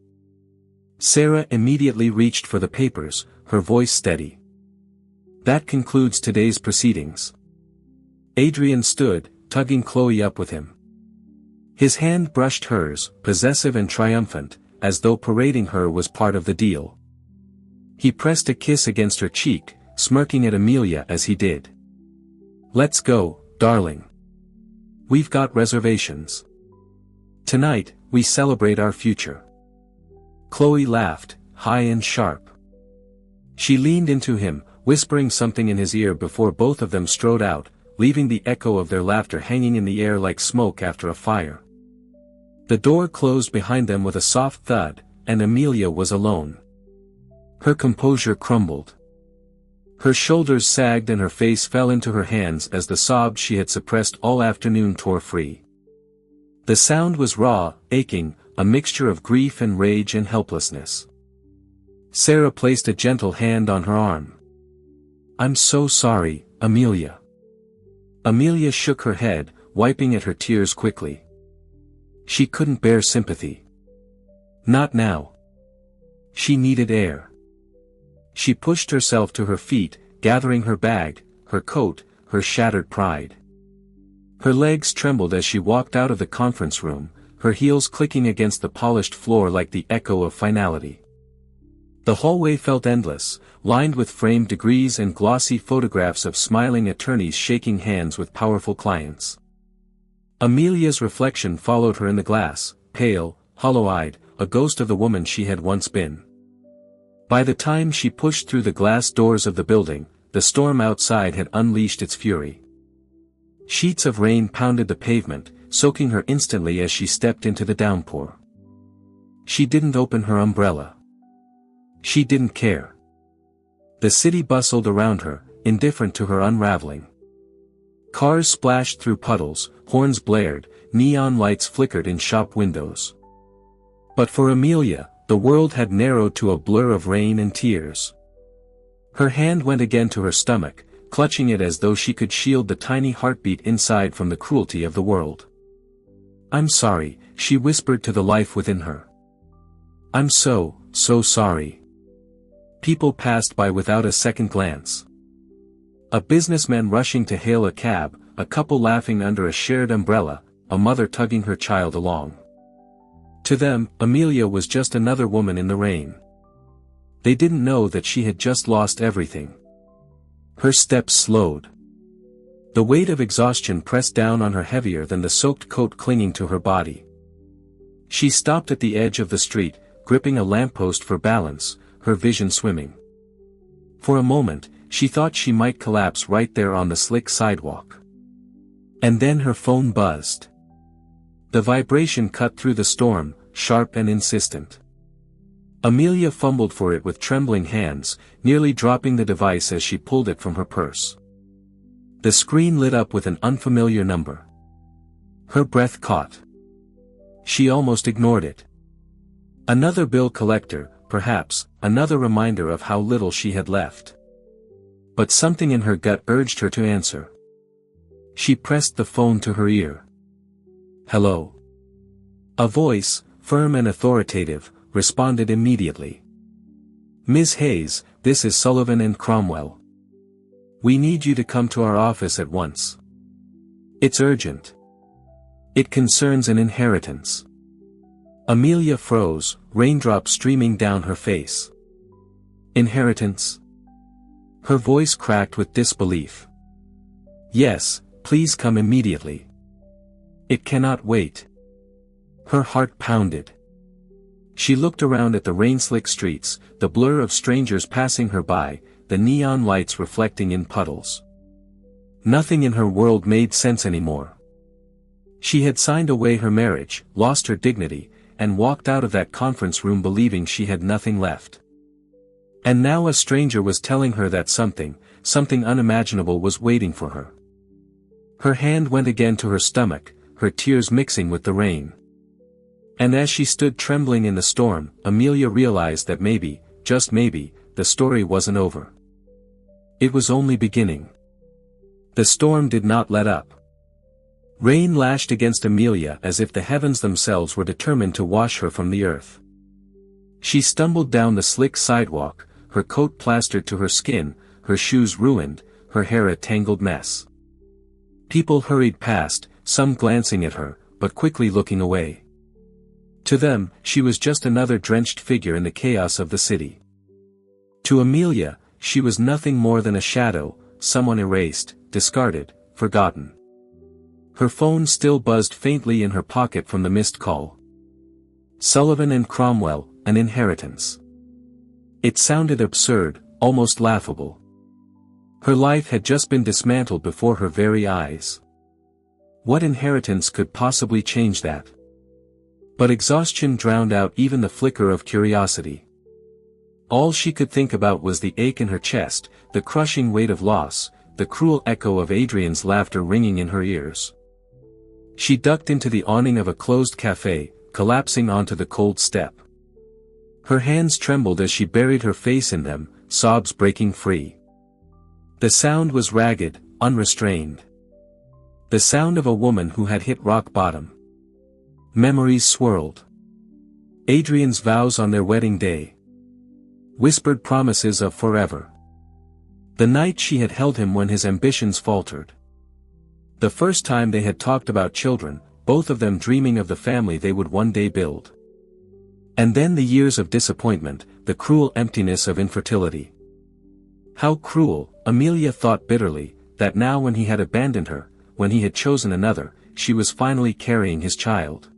Sarah immediately reached for the papers, her voice steady. "That concludes today's proceedings." Adrian stood, tugging Chloe up with him. His hand brushed hers, possessive and triumphant, as though parading her was part of the deal. He pressed a kiss against her cheek, smirking at Amelia as he did. "Let's go, darling. We've got reservations. Tonight, we celebrate our future." Chloe laughed, high and sharp. She leaned into him, whispering something in his ear before both of them strode out, leaving the echo of their laughter hanging in the air like smoke after a fire. The door closed behind them with a soft thud, and Amelia was alone. Her composure crumbled. Her shoulders sagged and her face fell into her hands as the sobs she had suppressed all afternoon tore free. The sound was raw, aching, a mixture of grief and rage and helplessness. Sarah placed a gentle hand on her arm. "I'm so sorry, Amelia." Amelia shook her head, wiping at her tears quickly. She couldn't bear sympathy. Not now. She needed air. She pushed herself to her feet, gathering her bag, her coat, her shattered pride. Her legs trembled as she walked out of the conference room, her heels clicking against the polished floor like the echo of finality. The hallway felt endless, lined with framed degrees and glossy photographs of smiling attorneys shaking hands with powerful clients. Amelia's reflection followed her in the glass, pale, hollow-eyed, a ghost of the woman she had once been. By the time she pushed through the glass doors of the building, the storm outside had unleashed its fury. Sheets of rain pounded the pavement, soaking her instantly as she stepped into the downpour. She didn't open her umbrella. She didn't care. The city bustled around her, indifferent to her unraveling. Cars splashed through puddles, horns blared, neon lights flickered in shop windows. But for Amelia, the world had narrowed to a blur of rain and tears. Her hand went again to her stomach, clutching it as though she could shield the tiny heartbeat inside from the cruelty of the world. "I'm sorry," she whispered to the life within her. "I'm so sorry." People passed by without a second glance. A businessman rushing to hail a cab, a couple laughing under a shared umbrella, a mother tugging her child along. To them, Amelia was just another woman in the rain. They didn't know that she had just lost everything. Her steps slowed. The weight of exhaustion pressed down on her heavier than the soaked coat clinging to her body. She stopped at the edge of the street, gripping a lamppost for balance, her vision swimming. For a moment, she thought she might collapse right there on the slick sidewalk. And then her phone buzzed. The vibration cut through the storm, sharp and insistent. Amelia fumbled for it with trembling hands, nearly dropping the device as she pulled it from her purse. The screen lit up with an unfamiliar number. Her breath caught. She almost ignored it. Another bill collector, perhaps, another reminder of how little she had left. But something in her gut urged her to answer. She pressed the phone to her ear. "Hello." A voice, firm and authoritative, responded immediately. "Ms. Hayes, this is Sullivan and Cromwell. We need you to come to our office at once. It's urgent. It concerns an inheritance." Amelia froze, raindrops streaming down her face. "Inheritance?" Her voice cracked with disbelief. "Yes, please come immediately. It cannot wait." Her heart pounded. She looked around at the rain-slick streets, the blur of strangers passing her by, the neon lights reflecting in puddles. Nothing in her world made sense anymore. She had signed away her marriage, lost her dignity, and walked out of that conference room believing she had nothing left. And now a stranger was telling her that something unimaginable was waiting for her. Her hand went again to her stomach, her tears mixing with the rain. And as she stood trembling in the storm, Amelia realized that maybe, just maybe, the story wasn't over. It was only beginning. The storm did not let up. Rain lashed against Amelia as if the heavens themselves were determined to wash her from the earth. She stumbled down the slick sidewalk, her coat plastered to her skin, her shoes ruined, her hair a tangled mess. People hurried past, some glancing at her, but quickly looking away. To them, she was just another drenched figure in the chaos of the city. To Amelia, she was nothing more than a shadow, someone erased, discarded, forgotten. Her phone still buzzed faintly in her pocket from the missed call. Sullivan and Cromwell, an inheritance. It sounded absurd, almost laughable. Her life had just been dismantled before her very eyes. What inheritance could possibly change that? But exhaustion drowned out even the flicker of curiosity. All she could think about was the ache in her chest, the crushing weight of loss, the cruel echo of Adrian's laughter ringing in her ears. She ducked into the awning of a closed cafe, collapsing onto the cold step. Her hands trembled as she buried her face in them, sobs breaking free. The sound was ragged, unrestrained. The sound of a woman who had hit rock bottom. Memories swirled. Adrian's vows on their wedding day. Whispered promises of forever. The night she had held him when his ambitions faltered. The first time they had talked about children, both of them dreaming of the family they would one day build. And then the years of disappointment, the cruel emptiness of infertility. How cruel, Amelia thought bitterly, that now when he had abandoned her, when he had chosen another, she was finally carrying his child.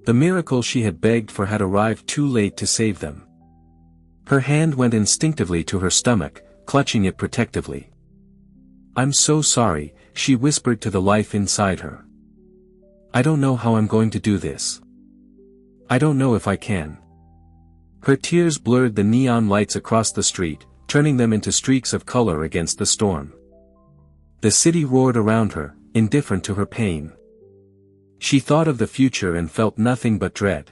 The miracle she had begged for had arrived too late to save them. Her hand went instinctively to her stomach, clutching it protectively. "I'm so sorry," she whispered to the life inside her. "I don't know how I'm going to do this. I don't know if I can." Her tears blurred the neon lights across the street, turning them into streaks of color against the storm. The city roared around her, indifferent to her pain. She thought of the future and felt nothing but dread.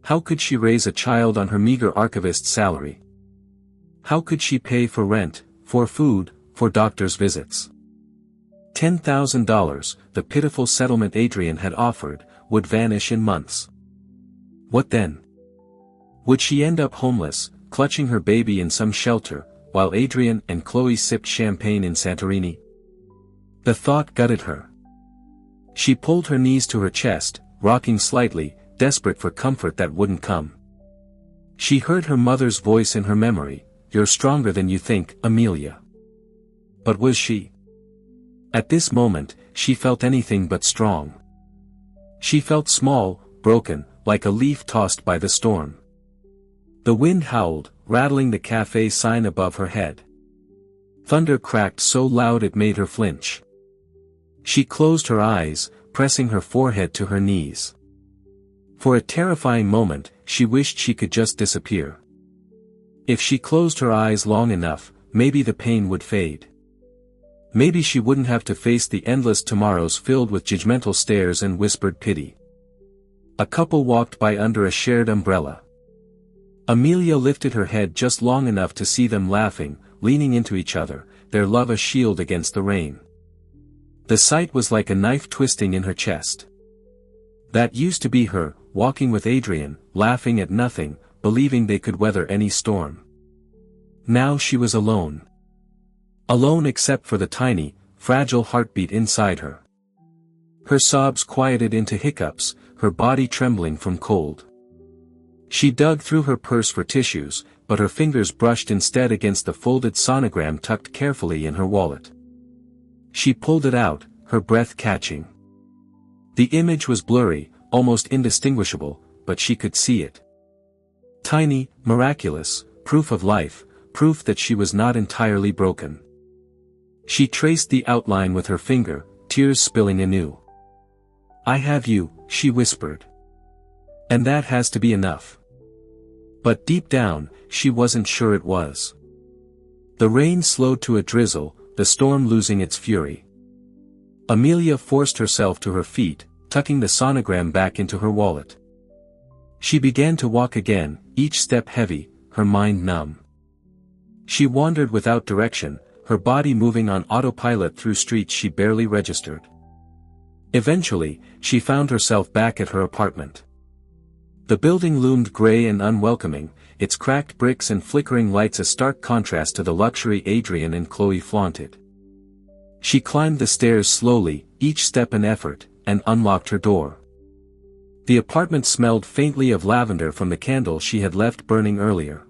How could she raise a child on her meager archivist's salary? How could she pay for rent, for food, for doctor's visits? $10,000, the pitiful settlement Adrian had offered, would vanish in months. What then? Would she end up homeless, clutching her baby in some shelter, while Adrian and Chloe sipped champagne in Santorini? The thought gutted her. She pulled her knees to her chest, rocking slightly, desperate for comfort that wouldn't come. She heard her mother's voice in her memory, "You're stronger than you think, Amelia." But was she? At this moment, she felt anything but strong. She felt small, broken, like a leaf tossed by the storm. The wind howled, rattling the cafe sign above her head. Thunder cracked so loud it made her flinch. She closed her eyes, pressing her forehead to her knees. For a terrifying moment, she wished she could just disappear. If she closed her eyes long enough, maybe the pain would fade. Maybe she wouldn't have to face the endless tomorrows filled with judgmental stares and whispered pity. A couple walked by under a shared umbrella. Amelia lifted her head just long enough to see them laughing, leaning into each other, their love a shield against the rain. The sight was like a knife twisting in her chest. That used to be her, walking with Adrian, laughing at nothing, believing they could weather any storm. Now she was alone. Alone except for the tiny, fragile heartbeat inside her. Her sobs quieted into hiccups, her body trembling from cold. She dug through her purse for tissues, but her fingers brushed instead against the folded sonogram tucked carefully in her wallet. She pulled it out, her breath catching. The image was blurry, almost indistinguishable, but she could see it. Tiny, miraculous, proof of life, proof that she was not entirely broken. She traced the outline with her finger, tears spilling anew. "I have you," she whispered. "And that has to be enough." But deep down, she wasn't sure it was. The rain slowed to a drizzle, the storm losing its fury. Amelia forced herself to her feet, tucking the sonogram back into her wallet. She began to walk again, each step heavy, her mind numb. She wandered without direction, her body moving on autopilot through streets she barely registered. Eventually, she found herself back at her apartment. The building loomed gray and unwelcoming, its cracked bricks and flickering lights a stark contrast to the luxury Adrian and Chloe flaunted. She climbed the stairs slowly, each step an effort, and unlocked her door. The apartment smelled faintly of lavender from the candle she had left burning earlier.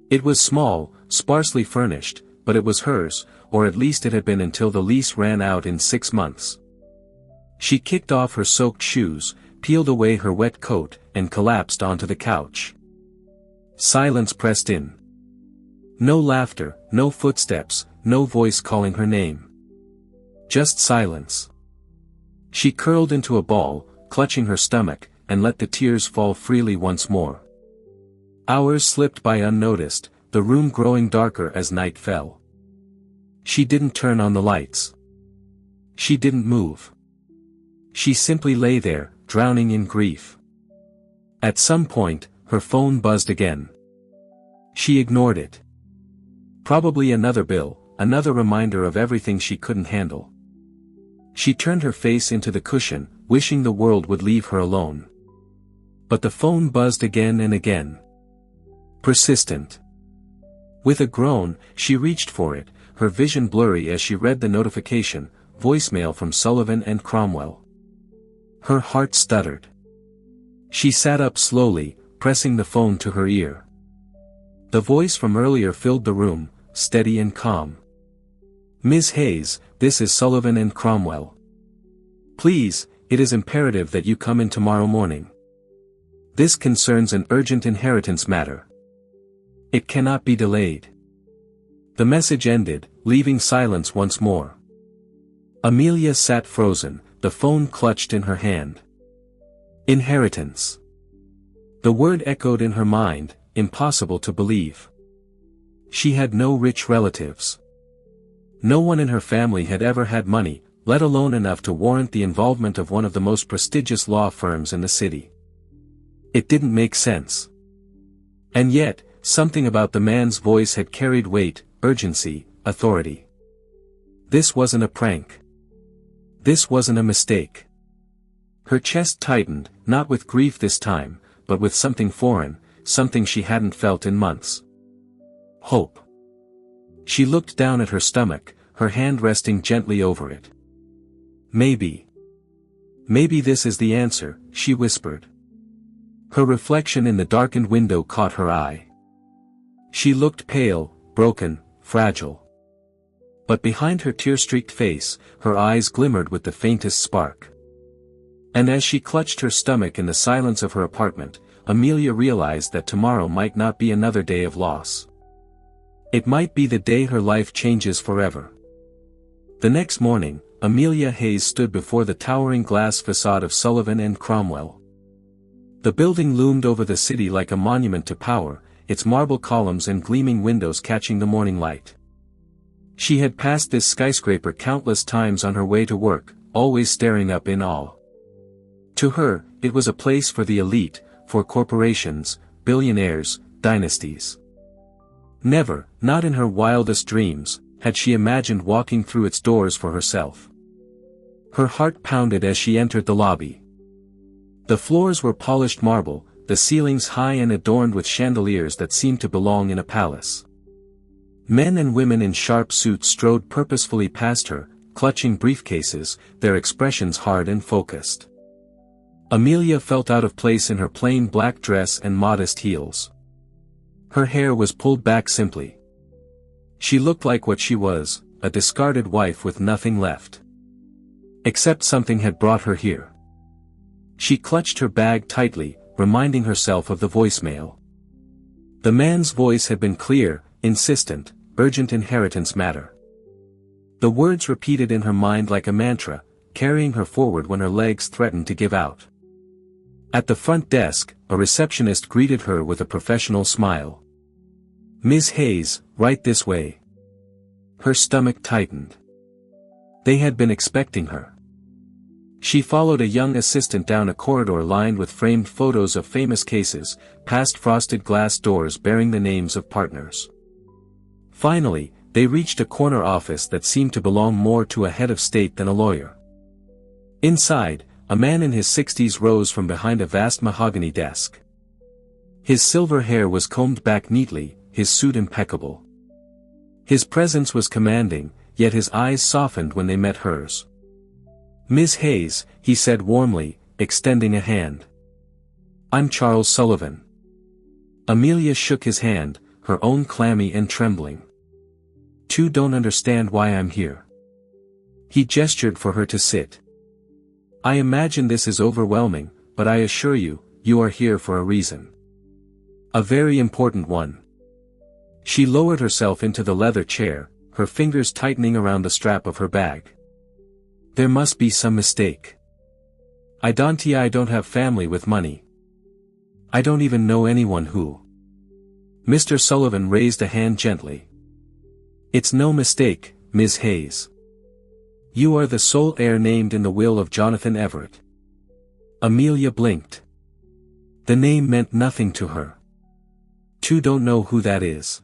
It was small, sparsely furnished, but it was hers, or at least it had been until the lease ran out in 6 months. She kicked off her soaked shoes, peeled away her wet coat, and collapsed onto the couch. Silence pressed in. No laughter, no footsteps, no voice calling her name. Just silence. She curled into a ball, clutching her stomach, and let the tears fall freely once more. Hours slipped by unnoticed, the room growing darker as night fell. She didn't turn on the lights. She didn't move. She simply lay there, drowning in grief. At some point, her phone buzzed again. She ignored it. Probably another bill, another reminder of everything she couldn't handle. She turned her face into the cushion, wishing the world would leave her alone. But the phone buzzed again and again. Persistent. With a groan, she reached for it, her vision blurry as she read the notification, voicemail from Sullivan and Cromwell. Her heart stuttered. She sat up slowly, pressing the phone to her ear. The voice from earlier filled the room, steady and calm. "Ms. Hayes, this is Sullivan and Cromwell. Please, it is imperative that you come in tomorrow morning. This concerns an urgent inheritance matter. It cannot be delayed." The message ended, leaving silence once more. Amelia sat frozen, the phone clutched in her hand. Inheritance. The word echoed in her mind, impossible to believe. She had no rich relatives. No one in her family had ever had money, let alone enough to warrant the involvement of one of the most prestigious law firms in the city. It didn't make sense. And yet, something about the man's voice had carried weight, urgency, authority. This wasn't a prank. This wasn't a mistake. Her chest tightened, not with grief this time, but with something foreign, something she hadn't felt in months. Hope. She looked down at her stomach, her hand resting gently over it. Maybe this is the answer, she whispered. Her reflection in the darkened window caught her eye. She looked pale, broken, fragile. But behind her tear-streaked face, her eyes glimmered with the faintest spark. And as she clutched her stomach in the silence of her apartment, Amelia realized that tomorrow might not be another day of loss. It might be the day her life changes forever. The next morning, Amelia Hayes stood before the towering glass facade of Sullivan and Cromwell. The building loomed over the city like a monument to power, its marble columns and gleaming windows catching the morning light. She had passed this skyscraper countless times on her way to work, always staring up in awe. To her, it was a place for the elite, for corporations, billionaires, dynasties. Never, not in her wildest dreams, had she imagined walking through its doors for herself. Her heart pounded as she entered the lobby. The floors were polished marble, the ceilings high and adorned with chandeliers that seemed to belong in a palace. Men and women in sharp suits strode purposefully past her, clutching briefcases, their expressions hard and focused. Amelia felt out of place in her plain black dress and modest heels. Her hair was pulled back simply. She looked like what she was, a discarded wife with nothing left. Except something had brought her here. She clutched her bag tightly, reminding herself of the voicemail. The man's voice had been clear, insistent, urgent inheritance matter. The words repeated in her mind like a mantra, carrying her forward when her legs threatened to give out. At the front desk, a receptionist greeted her with a professional smile. "Ms. Hayes, right this way." Her stomach tightened. They had been expecting her. She followed a young assistant down a corridor lined with framed photos of famous cases, past frosted glass doors bearing the names of partners. Finally, they reached a corner office that seemed to belong more to a head of state than a lawyer. Inside, a man in his 60s rose from behind a vast mahogany desk. His silver hair was combed back neatly, his suit impeccable. His presence was commanding, yet his eyes softened when they met hers. "Ms. Hayes," he said warmly, extending a hand. "I'm Charles Sullivan." Amelia shook his hand, her own clammy and trembling. "You don't understand why I'm here." He gestured for her to sit. "I imagine this is overwhelming, but I assure you, you are here for a reason. A very important one." She lowered herself into the leather chair, her fingers tightening around the strap of her bag. There must be some mistake. I don't have family with money. I don't even know anyone who. Mr. Sullivan raised a hand gently. It's no mistake, Ms. Hayes. You are the sole heir named in the will of Jonathan Everett. Amelia blinked. The name meant nothing to her. You don't know who that is.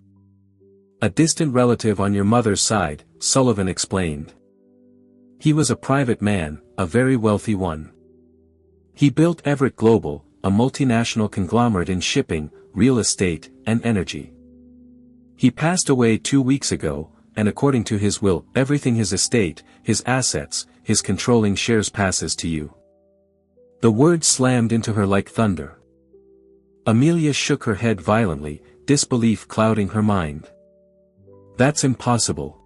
A distant relative on your mother's side, Sullivan explained. He was a private man, a very wealthy one. He built Everett Global, a multinational conglomerate in shipping, real estate, and energy. He passed away 2 weeks ago, and according to his will, everything his estate, his assets, his controlling shares passes to you. The words slammed into her like thunder. Amelia shook her head violently, disbelief clouding her mind. That's impossible.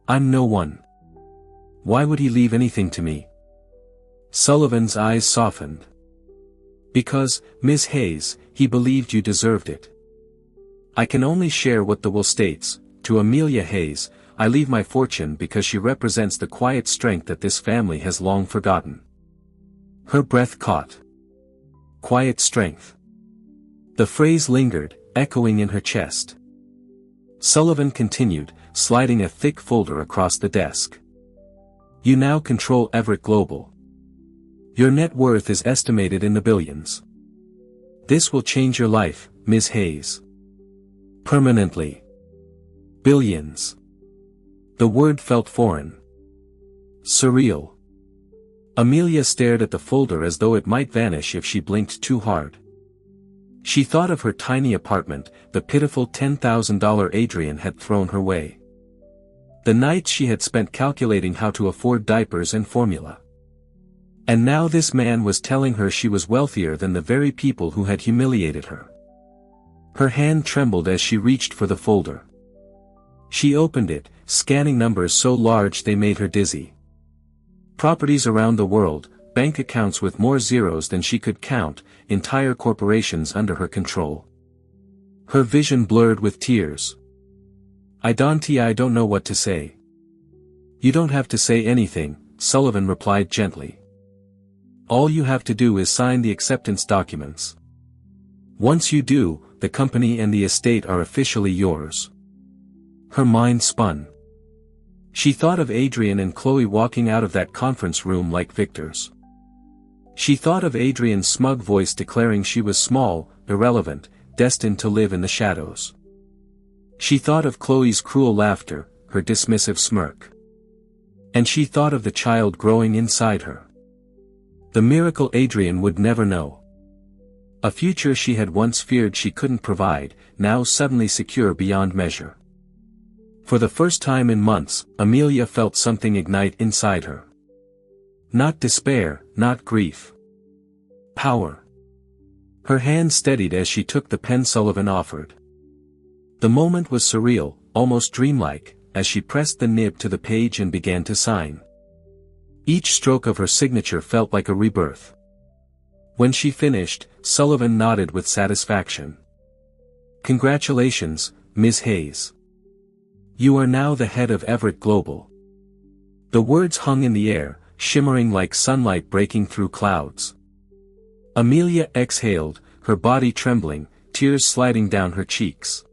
I'm no one. Why would he leave anything to me? Sullivan's eyes softened. Because, Ms. Hayes, he believed you deserved it. I can only share what the will states. To Amelia Hayes, I leave my fortune because she represents the quiet strength that this family has long forgotten. Her breath caught. Quiet strength. The phrase lingered, echoing in her chest. Sullivan continued, sliding a thick folder across the desk. You now control Everett Global. Your net worth is estimated in the billions. This will change your life, Ms. Hayes. Permanently. Billions. The word felt foreign. Surreal. Amelia stared at the folder as though it might vanish if she blinked too hard. She thought of her tiny apartment, the pitiful $10,000 Adrian had thrown her way. The nights she had spent calculating how to afford diapers and formula. And now this man was telling her she was wealthier than the very people who had humiliated her. Her hand trembled as she reached for the folder. She opened it, scanning numbers so large they made her dizzy. Properties around the world, bank accounts with more zeros than she could count, entire corporations under her control. Her vision blurred with tears. I don't know what to say. You don't have to say anything, Sullivan replied gently. All you have to do is sign the acceptance documents. Once you do, the company and the estate are officially yours. Her mind spun. She thought of Adrian and Chloe walking out of that conference room like victors. She thought of Adrian's smug voice declaring she was small, irrelevant, destined to live in the shadows. She thought of Chloe's cruel laughter, her dismissive smirk. And she thought of the child growing inside her. The miracle Adrian would never know. A future she had once feared she couldn't provide, now suddenly secure beyond measure. For the first time in months, Amelia felt something ignite inside her. Not despair, not grief. Power. Her hand steadied as she took the pen Sullivan offered. The moment was surreal, almost dreamlike, as she pressed the nib to the page and began to sign. Each stroke of her signature felt like a rebirth. When she finished, Sullivan nodded with satisfaction. Congratulations, Ms. Hayes. You are now the head of Everett Global. The words hung in the air, shimmering like sunlight breaking through clouds. Amelia exhaled, her body trembling, tears sliding down her cheeks.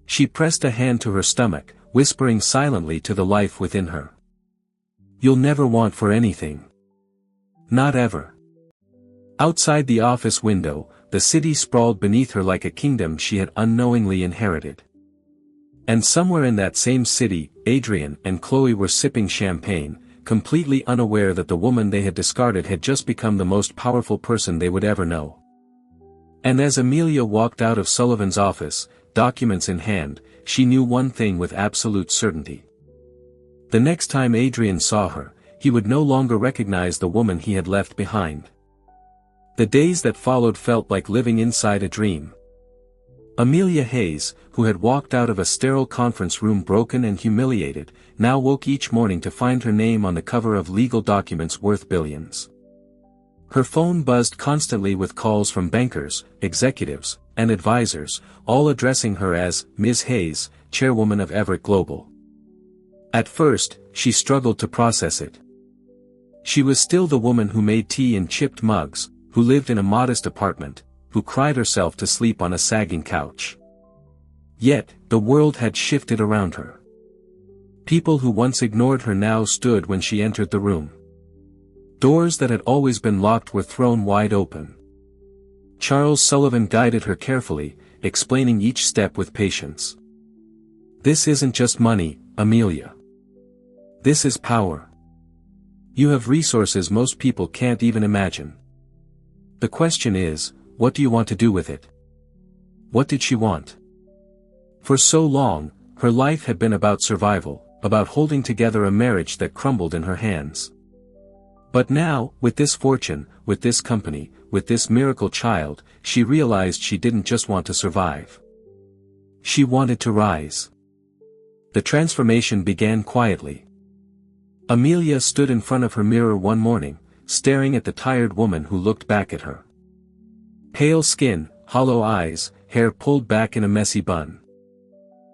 She pressed a hand to her stomach, whispering silently to the life within her. You'll never want for anything. Not ever. Outside the office window, the city sprawled beneath her like a kingdom she had unknowingly inherited. And somewhere in that same city, Adrian and Chloe were sipping champagne, completely unaware that the woman they had discarded had just become the most powerful person they would ever know. And as Amelia walked out of Sullivan's office, documents in hand, she knew one thing with absolute certainty. The next time Adrian saw her, he would no longer recognize the woman he had left behind. The days that followed felt like living inside a dream. Amelia Hayes, who had walked out of a sterile conference room broken and humiliated, now woke each morning to find her name on the cover of legal documents worth billions. Her phone buzzed constantly with calls from bankers, executives, and advisors, all addressing her as Ms. Hayes, chairwoman of Everett Global. At first, she struggled to process it. She was still the woman who made tea in chipped mugs, who lived in a modest apartment, who cried herself to sleep on a sagging couch. Yet, the world had shifted around her. People who once ignored her now stood when she entered the room. Doors that had always been locked were thrown wide open. Charles Sullivan guided her carefully, explaining each step with patience. This isn't just money, Amelia. This is power. You have resources most people can't even imagine. The question is, what do you want to do with it? What did she want? For so long, her life had been about survival, about holding together a marriage that crumbled in her hands. But now, with this fortune, with this company, with this miracle child, she realized she didn't just want to survive. She wanted to rise. The transformation began quietly. Amelia stood in front of her mirror one morning, staring at the tired woman who looked back at her. Pale skin, hollow eyes, hair pulled back in a messy bun.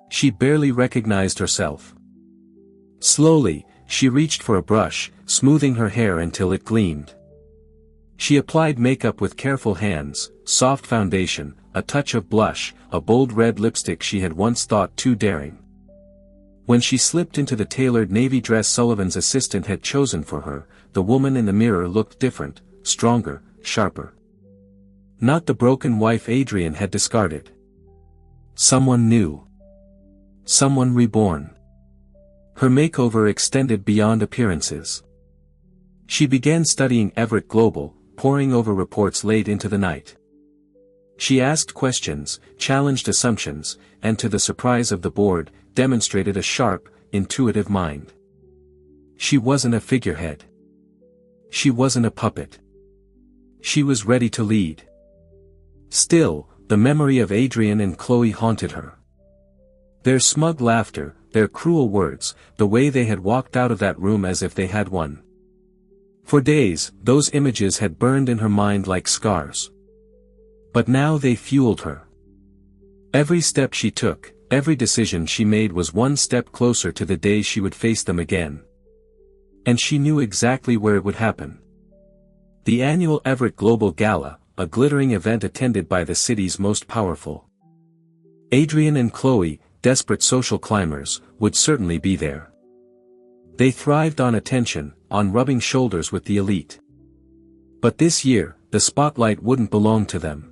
She barely recognized herself. Slowly, she reached for a brush, smoothing her hair until it gleamed. She applied makeup with careful hands, soft foundation, a touch of blush, a bold red lipstick she had once thought too daring. When she slipped into the tailored navy dress Sullivan's assistant had chosen for her, the woman in the mirror looked different, stronger, sharper. Not the broken wife Adrian had discarded. Someone new. Someone reborn. Her makeover extended beyond appearances. She began studying Everett Global, poring over reports late into the night. She asked questions, challenged assumptions, and to the surprise of the board, demonstrated a sharp, intuitive mind. She wasn't a figurehead. She wasn't a puppet. She was ready to lead. Still, the memory of Adrian and Chloe haunted her. Their smug laughter, their cruel words, the way they had walked out of that room as if they had won. For days, those images had burned in her mind like scars. But now they fueled her. Every step she took, every decision she made was one step closer to the day she would face them again. And she knew exactly where it would happen. The annual Everett Global Gala, a glittering event attended by the city's most powerful. Adrian and Chloe, desperate social climbers, would certainly be there. They thrived on attention, on rubbing shoulders with the elite. But this year, the spotlight wouldn't belong to them.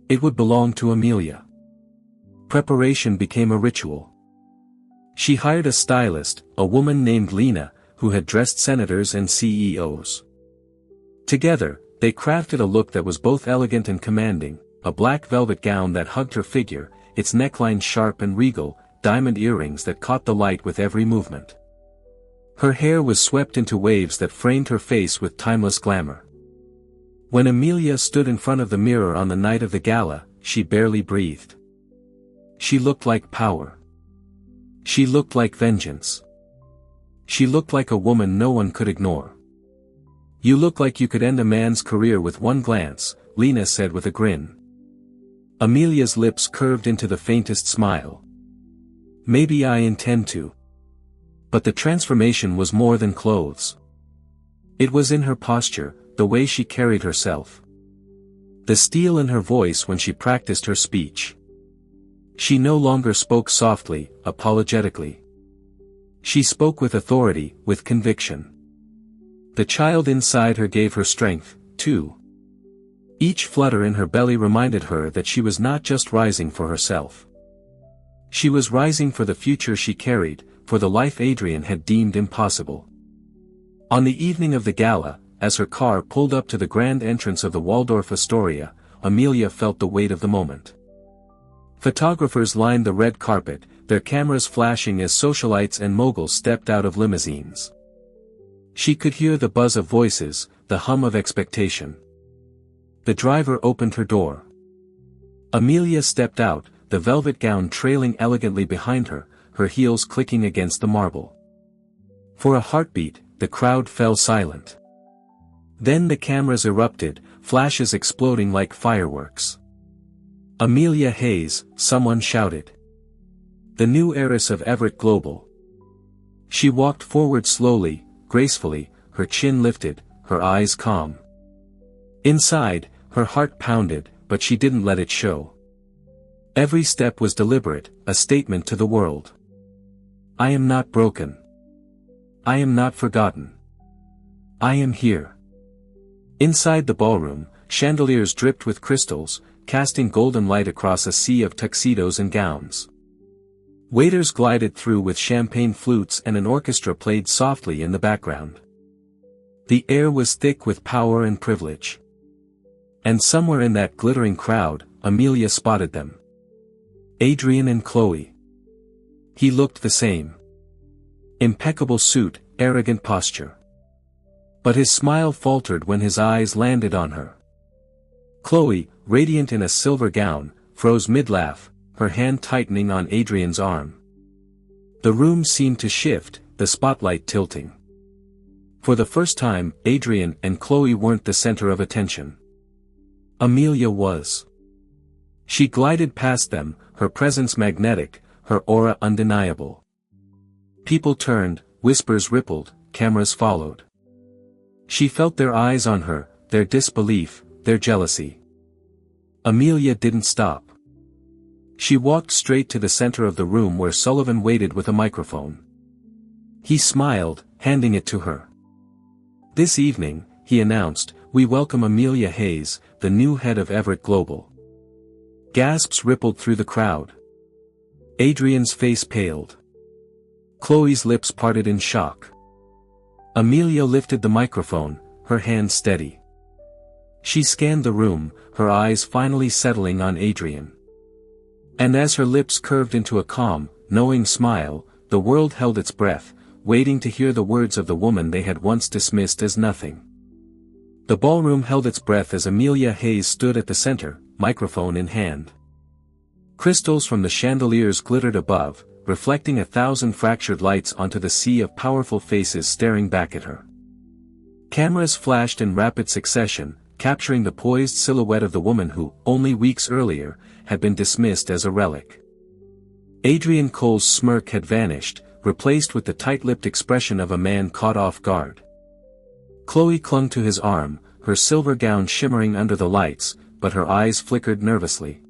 It would belong to Amelia. Preparation became a ritual. She hired a stylist, a woman named Lena, who had dressed senators and CEOs. Together, they crafted a look that was both elegant and commanding, a black velvet gown that hugged her figure, its neckline sharp and regal, diamond earrings that caught the light with every movement. Her hair was swept into waves that framed her face with timeless glamour. When Amelia stood in front of the mirror on the night of the gala, she barely breathed. She looked like power. She looked like vengeance. She looked like a woman no one could ignore. "You look like you could end a man's career with one glance," Lena said with a grin. Amelia's lips curved into the faintest smile. "Maybe I intend to." But the transformation was more than clothes. It was in her posture, the way she carried herself. The steel in her voice when she practiced her speech. She no longer spoke softly, apologetically. She spoke with authority, with conviction. The child inside her gave her strength, too. Each flutter in her belly reminded her that she was not just rising for herself. She was rising for the future she carried, for the life Adrian had deemed impossible. On the evening of the gala, as her car pulled up to the grand entrance of the Waldorf Astoria, Amelia felt the weight of the moment. Photographers lined the red carpet, their cameras flashing as socialites and moguls stepped out of limousines. She could hear the buzz of voices, the hum of expectation. The driver opened her door. Amelia stepped out, the velvet gown trailing elegantly behind her, her heels clicking against the marble. For a heartbeat, the crowd fell silent. Then the cameras erupted, flashes exploding like fireworks. Amelia Hayes, someone shouted. The new heiress of Everett Global. She walked forward slowly, gracefully, her chin lifted, her eyes calm. Inside, her heart pounded, but she didn't let it show. Every step was deliberate, a statement to the world. I am not broken. I am not forgotten. I am here. Inside the ballroom, chandeliers dripped with crystals, casting golden light across a sea of tuxedos and gowns. Waiters glided through with champagne flutes and an orchestra played softly in the background. The air was thick with power and privilege. And somewhere in that glittering crowd, Amelia spotted them. Adrian and Chloe. He looked the same. Impeccable suit, arrogant posture. But his smile faltered when his eyes landed on her. Chloe, radiant in a silver gown, froze mid-laugh, her hand tightening on Adrian's arm. The room seemed to shift, the spotlight tilting. For the first time, Adrian and Chloe weren't the center of attention. Amelia was. She glided past them, her presence magnetic, her aura undeniable. People turned, whispers rippled, cameras followed. She felt their eyes on her, their disbelief, their jealousy. Amelia didn't stop. She walked straight to the center of the room where Sullivan waited with a microphone. He smiled, handing it to her. This evening, he announced, we welcome Amelia Hayes, the new head of Everett Global. Gasps rippled through the crowd. Adrian's face paled. Chloe's lips parted in shock. Amelia lifted the microphone, her hand steady. She scanned the room, her eyes finally settling on Adrian. And as her lips curved into a calm, knowing smile, the world held its breath, waiting to hear the words of the woman they had once dismissed as nothing. The ballroom held its breath as Amelia Hayes stood at the center, microphone in hand. Crystals from the chandeliers glittered above, reflecting 1,000 fractured lights onto the sea of powerful faces staring back at her. Cameras flashed in rapid succession, capturing the poised silhouette of the woman who, only weeks earlier, had been dismissed as a relic. Adrian Cole's smirk had vanished, replaced with the tight-lipped expression of a man caught off guard. Chloe clung to his arm, her silver gown shimmering under the lights, but her eyes flickered nervously.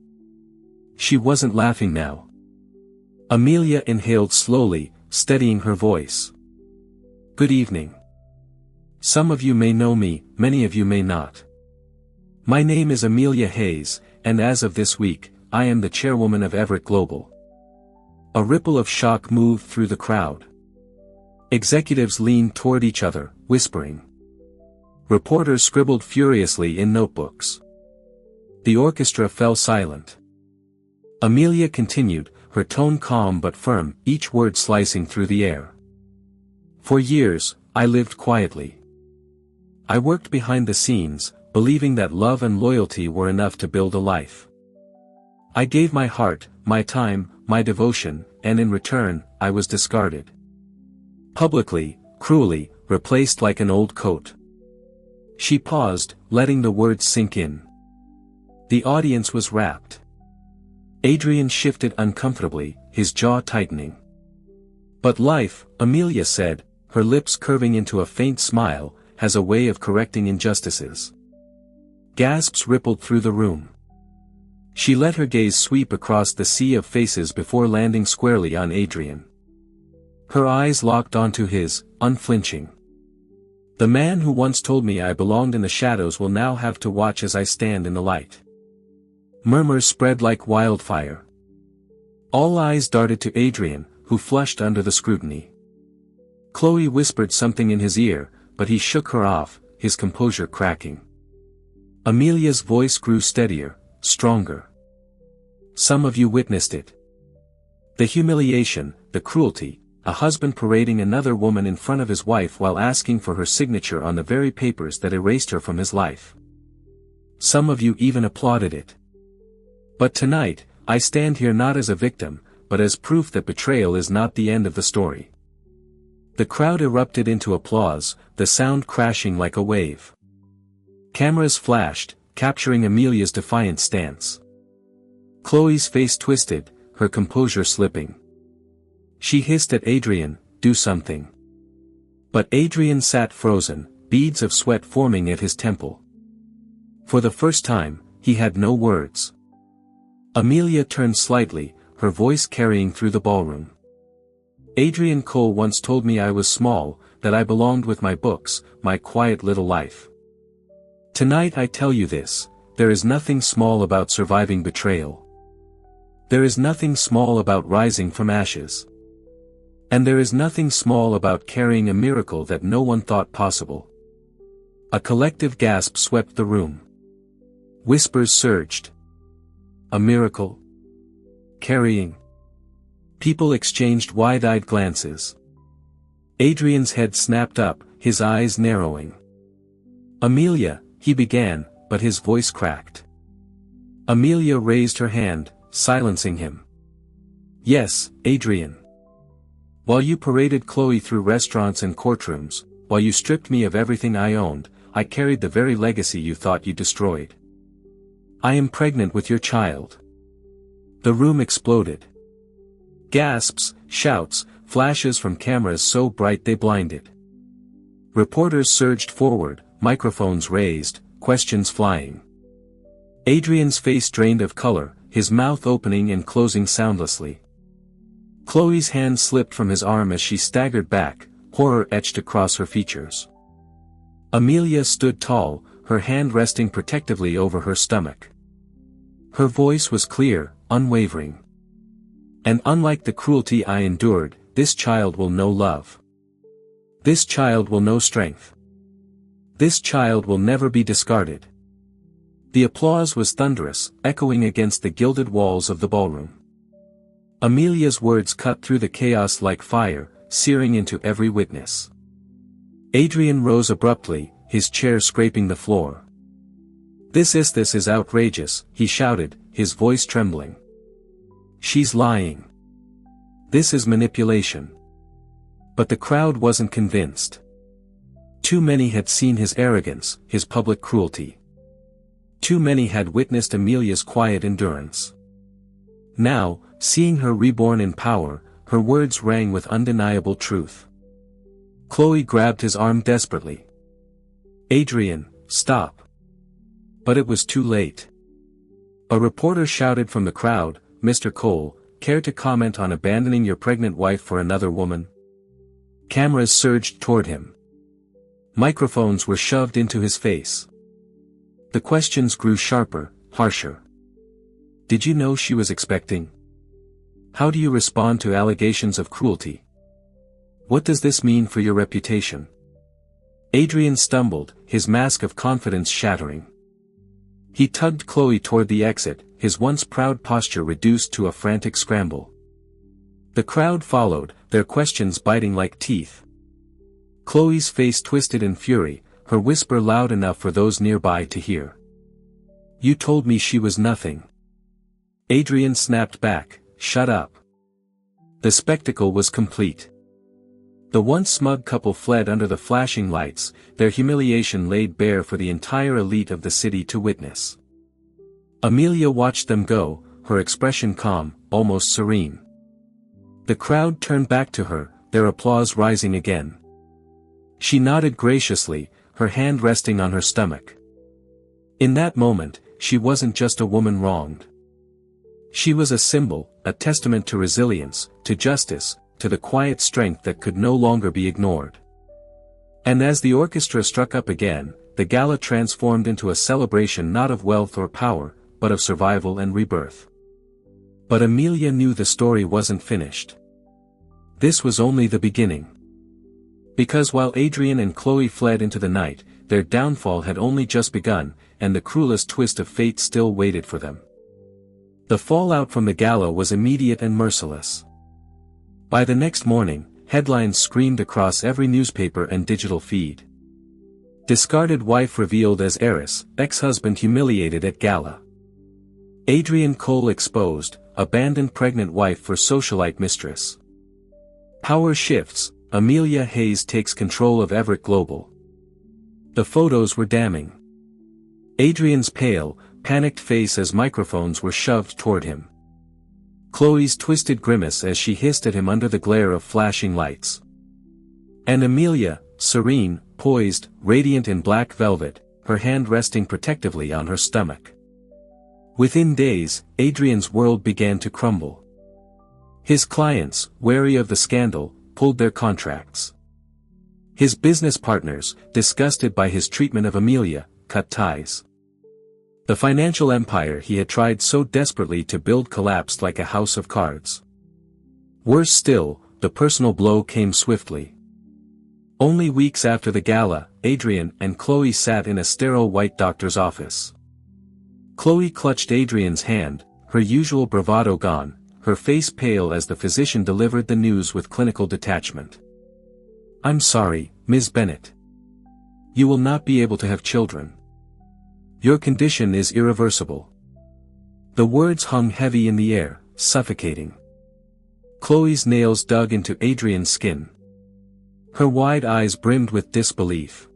She wasn't laughing now. Amelia inhaled slowly, steadying her voice. Good evening. Some of you may know me, many of you may not. My name is Amelia Hayes, and as of this week, I am the chairwoman of Everett Global. A ripple of shock moved through the crowd. Executives leaned toward each other, whispering. Reporters scribbled furiously in notebooks. The orchestra fell silent. Amelia continued, her tone calm but firm, each word slicing through the air. For years, I lived quietly. I worked behind the scenes, believing that love and loyalty were enough to build a life. I gave my heart, my time, my devotion, and in return, I was discarded. Publicly, cruelly, replaced like an old coat. She paused, letting the words sink in. The audience was rapt. Adrian shifted uncomfortably, his jaw tightening. But life, Amelia said, her lips curving into a faint smile, has a way of correcting injustices. Gasps rippled through the room. She let her gaze sweep across the sea of faces before landing squarely on Adrian. Her eyes locked onto his, unflinching. The man who once told me I belonged in the shadows will now have to watch as I stand in the light. Murmurs spread like wildfire. All eyes darted to Adrian, who flushed under the scrutiny. Chloe whispered something in his ear, but he shook her off, his composure cracking. Amelia's voice grew steadier, stronger. Some of you witnessed it. The humiliation, the cruelty, a husband parading another woman in front of his wife while asking for her signature on the very papers that erased her from his life. Some of you even applauded it. But tonight, I stand here not as a victim, but as proof that betrayal is not the end of the story. The crowd erupted into applause, the sound crashing like a wave. Cameras flashed, capturing Amelia's defiant stance. Chloe's face twisted, her composure slipping. She hissed at Adrian, "Do something." But Adrian sat frozen, beads of sweat forming at his temple. For the first time, he had no words. Amelia turned slightly, her voice carrying through the ballroom. "Adrian Cole once told me I was small, that I belonged with my books, my quiet little life. Tonight I tell you this, there is nothing small about surviving betrayal. There is nothing small about rising from ashes. And there is nothing small about carrying a miracle that no one thought possible." A collective gasp swept the room. Whispers surged. A miracle? Carrying? People exchanged wide-eyed glances. Adrian's head snapped up, his eyes narrowing. "Amelia," he began, but his voice cracked. Amelia raised her hand, silencing him. "Yes, Adrian. While you paraded Chloe through restaurants and courtrooms, while you stripped me of everything I owned, I carried the very legacy you thought you destroyed. I am pregnant with your child." The room exploded. Gasps, shouts, flashes from cameras so bright they blinded. Reporters surged forward, microphones raised, questions flying. Adrian's face drained of color, his mouth opening and closing soundlessly. Chloe's hand slipped from his arm as she staggered back, horror etched across her features. Amelia stood tall, her hand resting protectively over her stomach. Her voice was clear, unwavering. "And unlike the cruelty I endured, this child will know love. This child will know strength. This child will never be discarded." The applause was thunderous, echoing against the gilded walls of the ballroom. Amelia's words cut through the chaos like fire, searing into every witness. Adrian rose abruptly, his chair scraping the floor. This is outrageous," he shouted, his voice trembling. "She's lying. This is manipulation." But the crowd wasn't convinced. Too many had seen his arrogance, his public cruelty. Too many had witnessed Amelia's quiet endurance. Now, seeing her reborn in power, her words rang with undeniable truth. Chloe grabbed his arm desperately. "Adrian, stop." But it was too late. A reporter shouted from the crowd, "Mr. Cole, care to comment on abandoning your pregnant wife for another woman?" Cameras surged toward him. Microphones were shoved into his face. The questions grew sharper, harsher. "Did you know she was expecting? How do you respond to allegations of cruelty? What does this mean for your reputation?" Adrian stumbled, his mask of confidence shattering. He tugged Chloe toward the exit, his once proud posture reduced to a frantic scramble. The crowd followed, their questions biting like teeth. Chloe's face twisted in fury, her whisper loud enough for those nearby to hear. "You told me she was nothing." Adrian snapped back, "Shut up." The spectacle was complete. The once smug couple fled under the flashing lights, their humiliation laid bare for the entire elite of the city to witness. Amelia watched them go, her expression calm, almost serene. The crowd turned back to her, their applause rising again. She nodded graciously, her hand resting on her stomach. In that moment, she wasn't just a woman wronged. She was a symbol, a testament to resilience, to justice, to the quiet strength that could no longer be ignored. And as the orchestra struck up again, the gala transformed into a celebration not of wealth or power, but of survival and rebirth. But Amelia knew the story wasn't finished. This was only the beginning. Because while Adrian and Chloe fled into the night, their downfall had only just begun, and the cruelest twist of fate still waited for them. The fallout from the gala was immediate and merciless. By the next morning, headlines screamed across every newspaper and digital feed. Discarded wife revealed as heiress, ex-husband humiliated at gala. Adrian Cole exposed, abandoned pregnant wife for socialite mistress. Power shifts, Amelia Hayes takes control of Everett Global. The photos were damning. Adrian's pale, panicked face as microphones were shoved toward him. Chloe's twisted grimace as she hissed at him under the glare of flashing lights. And Amelia, serene, poised, radiant in black velvet, her hand resting protectively on her stomach. Within days, Adrian's world began to crumble. His clients, wary of the scandal, pulled their contracts. His business partners, disgusted by his treatment of Amelia, cut ties. The financial empire he had tried so desperately to build collapsed like a house of cards. Worse still, the personal blow came swiftly. Only weeks after the gala, Adrian and Chloe sat in a sterile white doctor's office. Chloe clutched Adrian's hand, her usual bravado gone, her face pale as the physician delivered the news with clinical detachment. "I'm sorry, Ms. Bennett. You will not be able to have children. Your condition is irreversible." The words hung heavy in the air, suffocating. Chloe's nails dug into Adrian's skin. Her wide eyes brimmed with disbelief.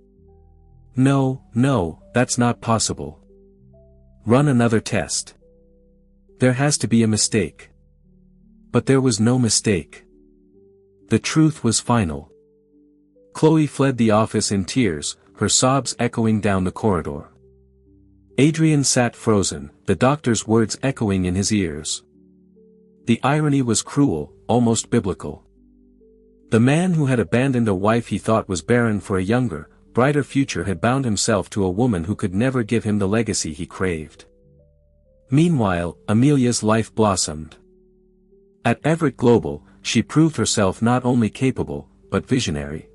"No, no, that's not possible. Run another test. There has to be a mistake." But there was no mistake. The truth was final. Chloe fled the office in tears, her sobs echoing down the corridor. Adrian sat frozen, the doctor's words echoing in his ears. The irony was cruel, almost biblical. The man who had abandoned a wife he thought was barren for a younger, brighter future had bound himself to a woman who could never give him the legacy he craved. Meanwhile, Amelia's life blossomed. At Everett Global, she proved herself not only capable, but visionary.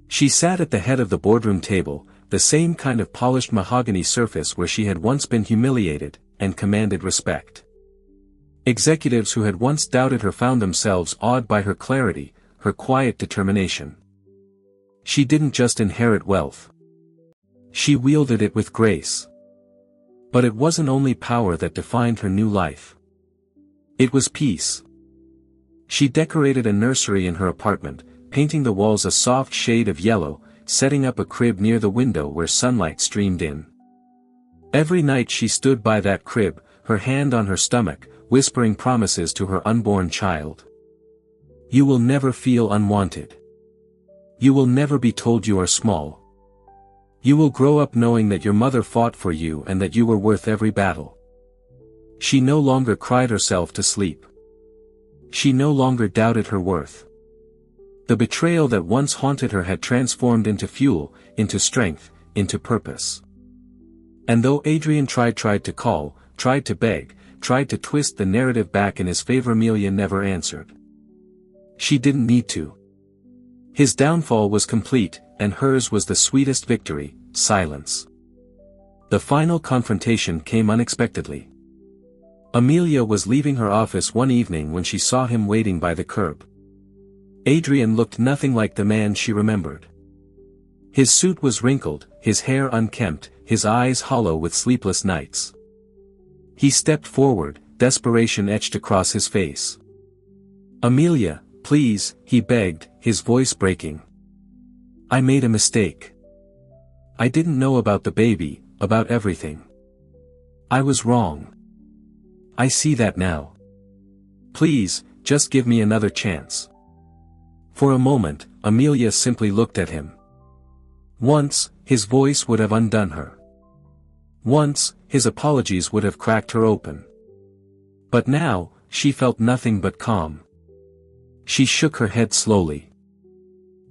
She sat at the head of the boardroom table, the same kind of polished mahogany surface where she had once been humiliated, and commanded respect. Executives who had once doubted her found themselves awed by her clarity, her quiet determination. She didn't just inherit wealth. She wielded it with grace. But it wasn't only power that defined her new life. It was peace. She decorated a nursery in her apartment, painting the walls a soft shade of yellow, setting up a crib near the window where sunlight streamed in. Every night she stood by that crib, her hand on her stomach, whispering promises to her unborn child. "You will never feel unwanted. You will never be told you are small. You will grow up knowing that your mother fought for you and that you were worth every battle." She no longer cried herself to sleep. She no longer doubted her worth. The betrayal that once haunted her had transformed into fuel, into strength, into purpose. And though Adrian tried to call, tried to beg, tried to twist the narrative back in his favor, Amelia never answered. She didn't need to. His downfall was complete, and hers was the sweetest victory, silence. The final confrontation came unexpectedly. Amelia was leaving her office one evening when she saw him waiting by the curb. Adrian looked nothing like the man she remembered. His suit was wrinkled, his hair unkempt, his eyes hollow with sleepless nights. He stepped forward, desperation etched across his face. "Amelia, please," he begged, his voice breaking. "I made a mistake. I didn't know about the baby, about everything. I was wrong. I see that now. Please, just give me another chance." For a moment, Amelia simply looked at him. Once, his voice would have undone her. Once, his apologies would have cracked her open. But now, she felt nothing but calm. She shook her head slowly.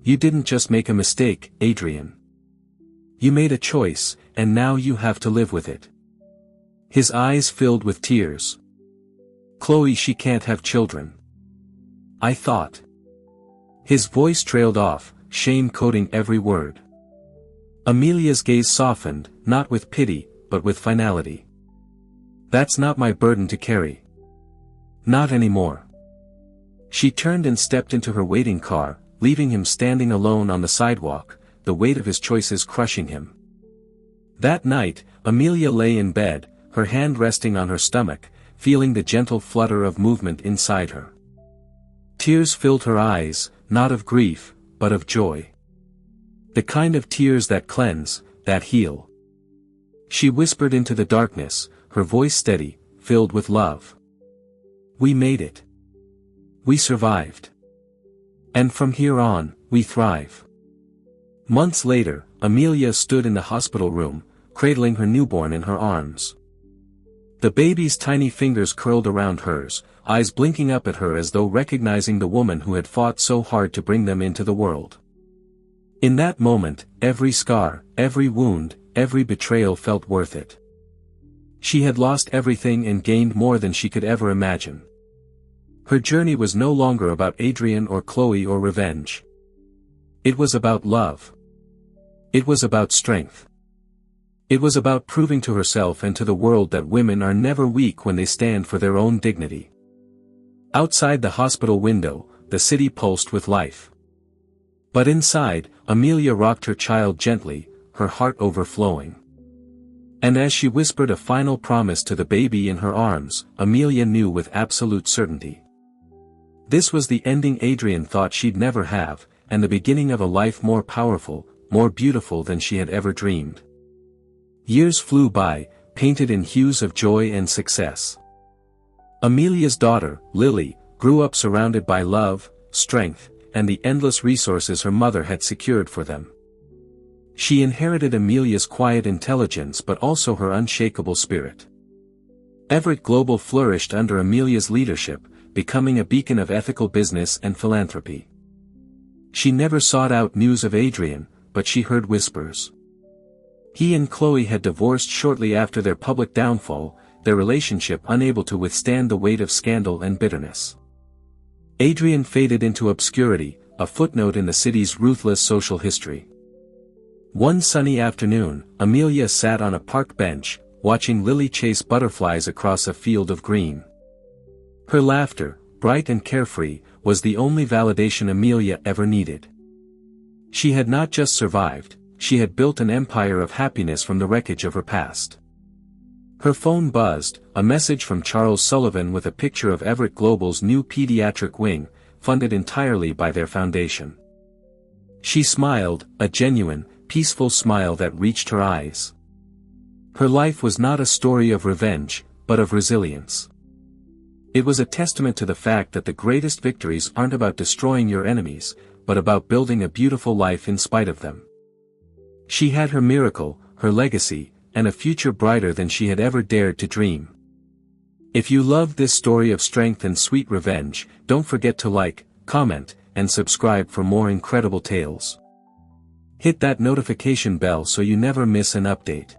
"You didn't just make a mistake, Adrian. You made a choice, and now you have to live with it." His eyes filled with tears. "Chloe, she can't have children. I thought." His voice trailed off, shame coating every word. Amelia's gaze softened, not with pity, but with finality. "That's not my burden to carry. Not anymore." She turned and stepped into her waiting car, leaving him standing alone on the sidewalk, the weight of his choices crushing him. That night, Amelia lay in bed, her hand resting on her stomach, feeling the gentle flutter of movement inside her. Tears filled her eyes, not of grief, but of joy. The kind of tears that cleanse, that heal. She whispered into the darkness, her voice steady, filled with love. "We made it. We survived. And from here on, we thrive." Months later, Amelia stood in the hospital room, cradling her newborn in her arms. The baby's tiny fingers curled around hers, eyes blinking up at her as though recognizing the woman who had fought so hard to bring them into the world. In that moment, every scar, every wound, every betrayal felt worth it. She had lost everything and gained more than she could ever imagine. Her journey was no longer about Adrian or Chloe or revenge. It was about love. It was about strength. It was about proving to herself and to the world that women are never weak when they stand for their own dignity. Outside the hospital window, the city pulsed with life. But inside, Amelia rocked her child gently, her heart overflowing. And as she whispered a final promise to the baby in her arms, Amelia knew with absolute certainty. This was the ending Adrian thought she'd never have, and the beginning of a life more powerful, more beautiful than she had ever dreamed. Years flew by, painted in hues of joy and success. Amelia's daughter, Lily, grew up surrounded by love, strength, and the endless resources her mother had secured for them. She inherited Amelia's quiet intelligence but also her unshakable spirit. Everett Global flourished under Amelia's leadership, becoming a beacon of ethical business and philanthropy. She never sought out news of Adrian, but she heard whispers. He and Chloe had divorced shortly after their public downfall, their relationship unable to withstand the weight of scandal and bitterness. Adrian faded into obscurity, a footnote in the city's ruthless social history. One sunny afternoon, Amelia sat on a park bench, watching Lily chase butterflies across a field of green. Her laughter, bright and carefree, was the only validation Amelia ever needed. She had not just survived, she had built an empire of happiness from the wreckage of her past. Her phone buzzed, a message from Charles Sullivan with a picture of Everett Global's new pediatric wing, funded entirely by their foundation. She smiled, a genuine, peaceful smile that reached her eyes. Her life was not a story of revenge, but of resilience. It was a testament to the fact that the greatest victories aren't about destroying your enemies, but about building a beautiful life in spite of them. She had her miracle, her legacy, and a future brighter than she had ever dared to dream. If you loved this story of strength and sweet revenge, don't forget to like, comment, and subscribe for more incredible tales. Hit that notification bell so you never miss an update.